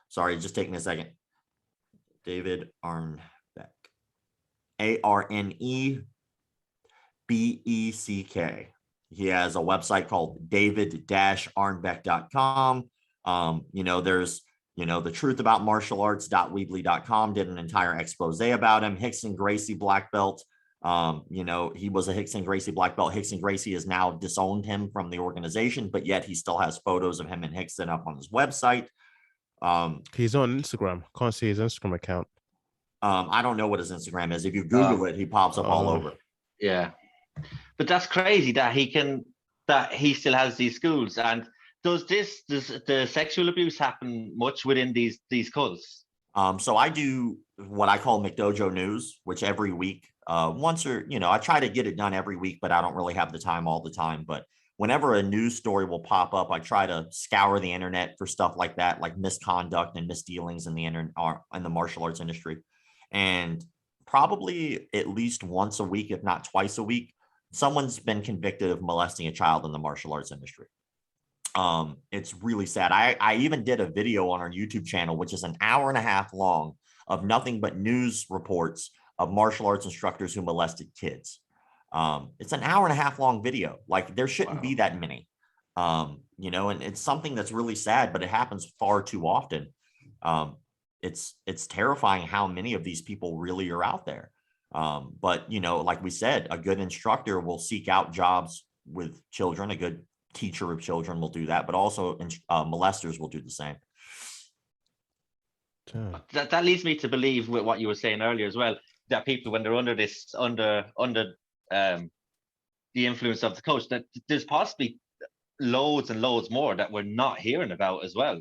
Sorry, just taking a second. David Arnbeck. A-R-N-E-B-E-C-K. He has a website called david-arnbeck.com. You know, there's, you know, the truth about martial arts.weebly.com did an entire expose about him. Rickson Gracie black belt. You know, he was a Rickson Gracie black belt. Rickson Gracie has now disowned him from the organization, but yet he still has photos of him and Rickson up on his website. He's on Instagram. Can't see his Instagram account. I don't know what his Instagram is. If you Google it, he pops up all over. Yeah, but that's crazy that he still has these schools. And does the sexual abuse happen much within these cults? So I do what I call McDojo News, which every week, once or, you know, I try to get it done every week, but I don't really have the time all the time. But whenever a news story will pop up, I try to scour the internet for stuff like that, like misconduct and misdealings in the martial arts industry. And probably at least once a week, if not twice a week, someone's been convicted of molesting a child in the martial arts industry. It's really sad. I even did a video on our YouTube channel, which is an hour and a half long, of nothing but news reports of martial arts instructors who molested kids. It's an hour and a half long video. Like, there shouldn't be that many, you know, and it's something that's really sad, but it happens far too often. It's terrifying how many of these people really are out there. But, you know, like we said, a good instructor will seek out jobs with children. A good teacher of children will do that, but also molesters will do the same. That leads me to believe with what you were saying earlier as well, that people, when they're under this the influence of the coach, that there's possibly loads and loads more that we're not hearing about as well.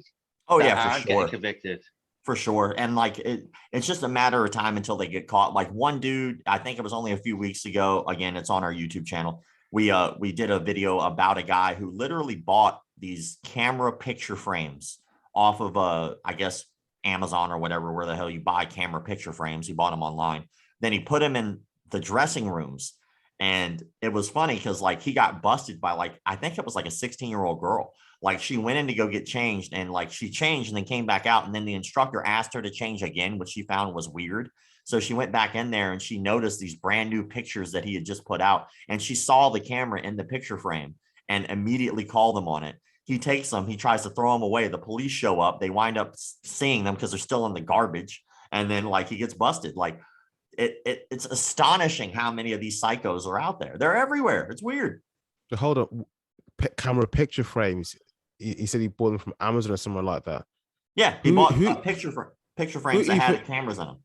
Oh that yeah, for aren't getting sure. convicted. For sure. And like it's just a matter of time until they get caught. Like one dude, I think it was only a few weeks ago. Again, it's on our YouTube channel. We did a video about a guy who literally bought these camera picture frames off of I guess Amazon or whatever, where the hell you buy camera picture frames. He bought them online. Then he put them in the dressing rooms. And it was funny because like he got busted by like, I think it was like a 16-year-old girl. Like she went in to go get changed and like she changed and then came back out. And then the instructor asked her to change again, which she found was weird. So she went back in there and she noticed these brand new pictures that he had just put out. And she saw the camera in the picture frame and immediately called them on it. He takes them, he tries to throw them away. The police show up. They wind up seeing them because they're still in the garbage. And then like he gets busted. Like it's astonishing how many of these psychos are out there. They're everywhere. It's weird. Hold up, camera picture frames. He said he bought them from Amazon or somewhere like that. Yeah, he bought picture frames that had cameras in them.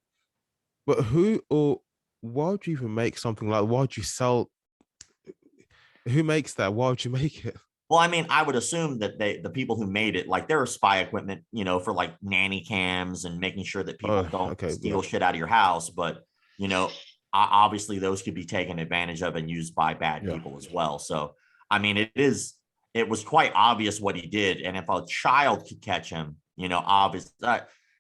But why would you even make something like? Why would you sell? Who makes that? Why would you make it? Well, I mean, I would assume that the people who made it, like there are spy equipment, you know, for like nanny cams and making sure that people don't steal shit out of your house. But you know, obviously those could be taken advantage of and used by bad people as well. So, I mean, it was quite obvious what he did. And if a child could catch him, you know, obvious,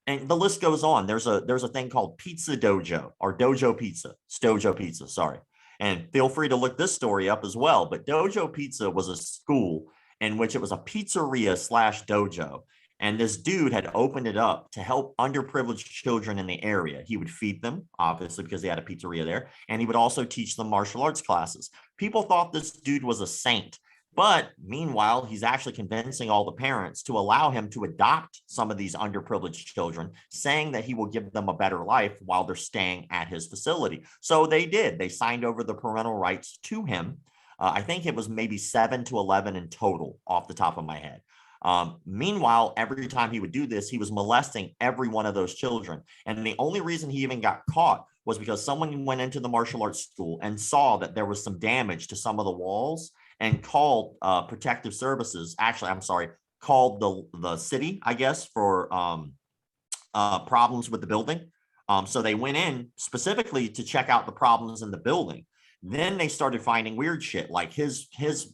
and the list goes on. There's a thing called Pizza Dojo or Dojo Pizza, Stojo Pizza, sorry. And feel free to look this story up as well. But Dojo Pizza was a school in which it was a pizzeria / dojo. And this dude had opened it up to help underprivileged children in the area. He would feed them, obviously, because they had a pizzeria there. And he would also teach them martial arts classes. People thought this dude was a saint. But meanwhile, he's actually convincing all the parents to allow him to adopt some of these underprivileged children, saying that he will give them a better life while they're staying at his facility. So they did. They signed over the parental rights to him. I think it was maybe 7 to 11 in total off the top of my head. Meanwhile, every time he would do this, he was molesting every one of those children. And the only reason he even got caught was because someone went into the martial arts school and saw that there was some damage to some of the walls and called protective services. Actually, I'm sorry, called the city, I guess, for problems with the building. So they went in specifically to check out the problems in the building. Then they started finding weird shit, like his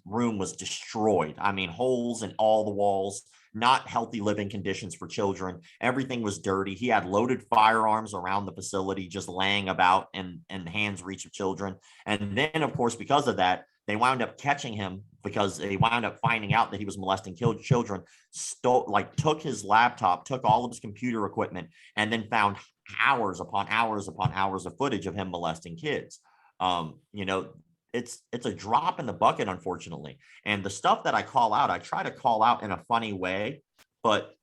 room was destroyed. I mean, holes in all the walls, not healthy living conditions for children. Everything was dirty. He had loaded firearms around the facility, just laying about in hands reach of children. And then, of course, because of that, they wound up catching him because they wound up finding out that he was molesting children, took his laptop, took all of his computer equipment, and then found hours upon hours upon hours of footage of him molesting kids. You know, it's a drop in the bucket, unfortunately. And the stuff that I call out, I try to call out in a funny way, but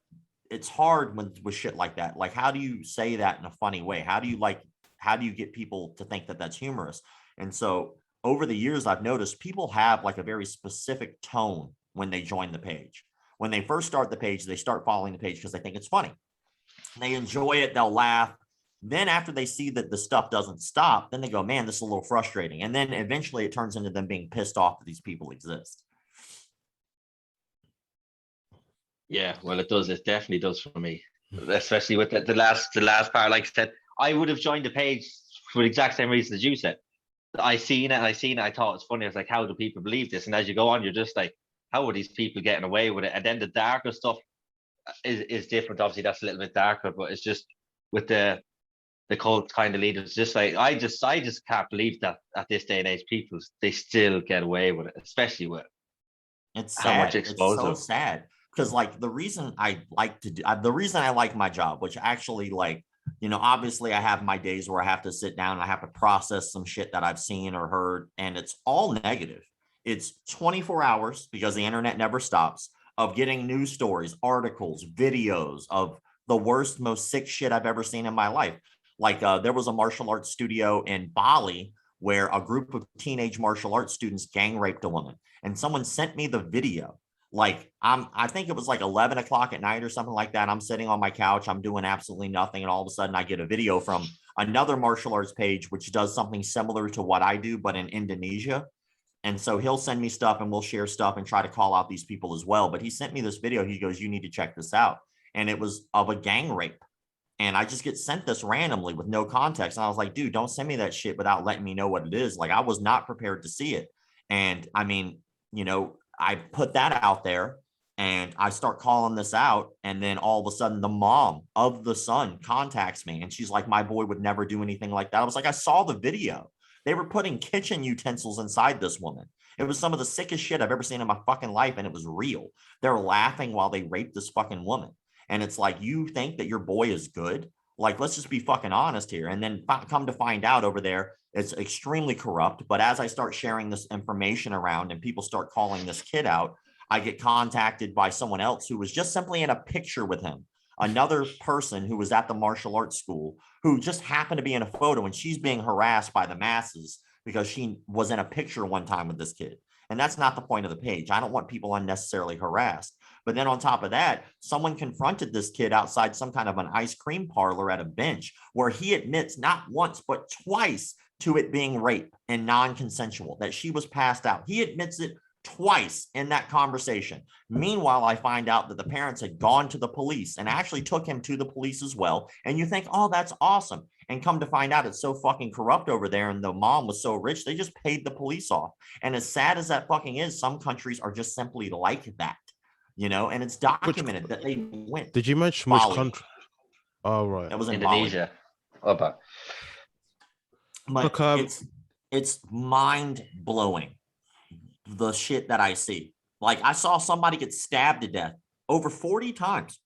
it's hard with shit like that. Like, how do you say that in a funny way? How do you get people to think that that's humorous? And so over the years, I've noticed people have like a very specific tone when they join the page. When they first start the page, they start following the page because they think it's funny. They enjoy it. They'll laugh. Then after they see that the stuff doesn't stop, then they go, man, this is a little frustrating. And then eventually it turns into them being pissed off that these people exist. Yeah, well, it does. It definitely does for me, especially with the last part. Like I said, I would have joined the page for the exact same reason as you said. I seen it. I thought it was funny. I was like, how do people believe this? And as you go on, you're just like, how are these people getting away with it? And then the darker stuff is different. Obviously, that's a little bit darker, but it's just with the cult kind of leaders. Just like I just can't believe that at this day and age, they still get away with it, especially with it's how sad. much exposure. It's so sad because like the reason I like my job, which actually like, you know, obviously I have my days where I have to sit down and I have to process some shit that I've seen or heard, and it's all negative. It's 24 hours because the internet never stops of getting news stories, articles, videos of the worst, most sick shit I've ever seen in my life. Like there was a martial arts studio in Bali where a group of teenage martial arts students gang raped a woman, and someone sent me the video. Like I think it was like 11 o'clock at night or something like that. I'm sitting on my couch, I'm doing absolutely nothing, and all of a sudden I get a video from another martial arts page which does something similar to what I do, but in Indonesia. And so he'll send me stuff and we'll share stuff and try to call out these people as well. But he sent me this video. He goes, you need to check this out. And it was of a gang rape. And I just get sent this randomly with no context. And I was like, dude, don't send me that shit without letting me know what it is. Like, I was not prepared to see it. And I mean, you know, I put that out there and I start calling this out. And then all of a sudden the mom of the son contacts me and she's like, my boy would never do anything like that. I was like, I saw the video. They were putting kitchen utensils inside this woman. It was some of the sickest shit I've ever seen in my fucking life. And it was real. They're laughing while they raped this fucking woman. And it's like, you think that your boy is good? Like, let's just be fucking honest here. And then come to find out over there, it's extremely corrupt. But as I start sharing this information around and people start calling this kid out, I get contacted by someone else who was just simply in a picture with him. Another person who was at the martial arts school who just happened to be in a photo, and she's being harassed by the masses because she was in a picture one time with this kid. And that's not the point of the page. I don't want people unnecessarily harassed. But then on top of that, someone confronted this kid outside some kind of an ice cream parlor at a bench where he admits not once, but twice to it being rape and non-consensual, that she was passed out. He admits it twice in that conversation. Meanwhile, I find out that the parents had gone to the police and actually took him to the police as well. And you think, oh, that's awesome. And come to find out it's so fucking corrupt over there. And the mom was so rich, they just paid the police off. And as sad as that fucking is, some countries are just simply like that, you know, and it's documented that they went. Did you mention Bali. which country? Oh, right. That was in Indonesia. Bali. But it's mind blowing, the shit that I see. Like, I saw somebody get stabbed to death over 40 times.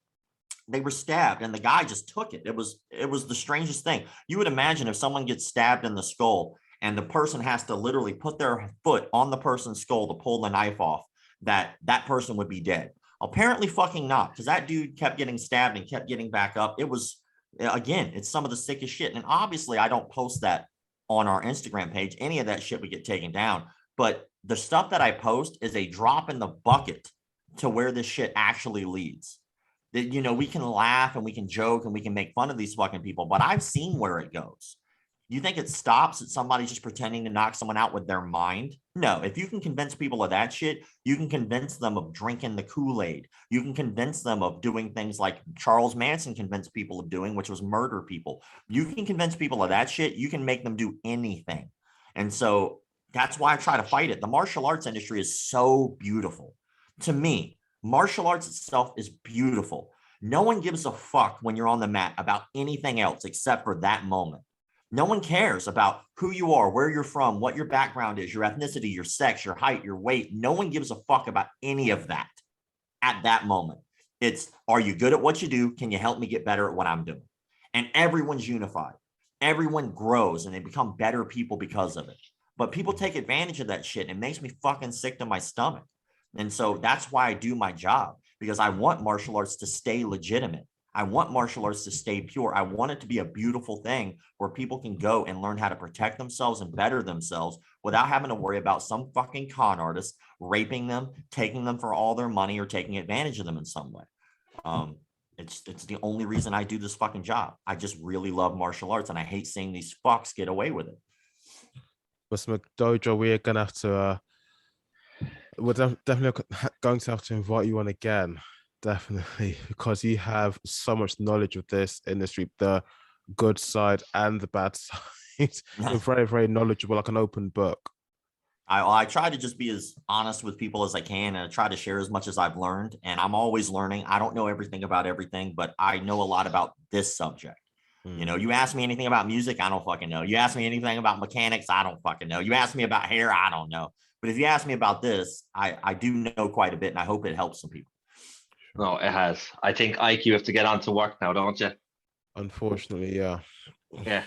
They were stabbed and the guy just took it. It was the strangest thing. You would imagine if someone gets stabbed in the skull and the person has to literally put their foot on the person's skull to pull the knife off, that person would be dead. Apparently fucking not, because that dude kept getting stabbed and kept getting back up. It was, again, it's some of the sickest shit. And obviously I don't post that on our Instagram page. Any of that shit would get taken down. But the stuff that I post is a drop in the bucket to where this shit actually leads. That, you know, we can laugh and we can joke and we can make fun of these fucking people, but I've seen where it goes. You think it stops at somebody just pretending to knock someone out with their mind? No, if you can convince people of that shit, you can convince them of drinking the Kool-Aid. You can convince them of doing things like Charles Manson convinced people of doing, which was murder people. You can convince people of that shit. You can make them do anything. And so that's why I try to fight it. The martial arts industry is so beautiful. To me, martial arts itself is beautiful. No one gives a fuck when you're on the mat about anything else except for that moment. No one cares about who you are, where you're from, what your background is, your ethnicity, your sex, your height, your weight. No one gives a fuck about any of that at that moment. It's, are you good at what you do? Can you help me get better at what I'm doing? And everyone's unified. Everyone grows and they become better people because of it. But people take advantage of that shit and it makes me fucking sick to my stomach. And so that's why I do my job, because I want martial arts to stay legitimate. I want martial arts to stay pure. I want it to be a beautiful thing where people can go and learn how to protect themselves and better themselves without having to worry about some fucking con artist raping them, taking them for all their money, or taking advantage of them in some way. It's the only reason I do this fucking job. I just really love martial arts and I hate seeing these fucks get away with it. Mr. McDojo, we're gonna have to we're definitely going to have to invite you on again, definitely, because you have so much knowledge of this industry, the good side and the bad side. You're very, very knowledgeable, like an open book. I try to just be as honest with people as I can, and I try to share as much as I've learned, and I'm always learning. I don't know everything about everything, but I know a lot about this subject. You know, you ask me anything about music, I don't fucking know. You ask me anything about mechanics, I don't fucking know. You ask me about hair, I don't know. But if you ask me about this, I do know quite a bit, and I hope it helps some people. No, it has. I think, Ike, you have to get on to work now, don't you? Unfortunately, yeah. Yeah.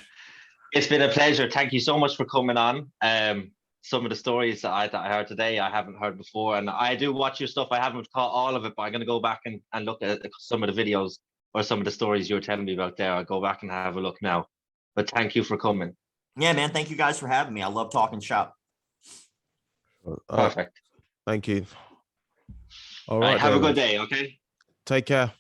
It's been a pleasure. Thank you so much for coming on. Some of the stories that I heard today, I haven't heard before. And I do watch your stuff. I haven't caught all of it, but I'm going to go back and look at some of the videos or some of the stories you were telling me about there. I'll go back and have a look now. But thank you for coming. Yeah, man. Thank you guys for having me. I love talking shop. Perfect. Thank you. All right. Have a good day. Okay. Take care.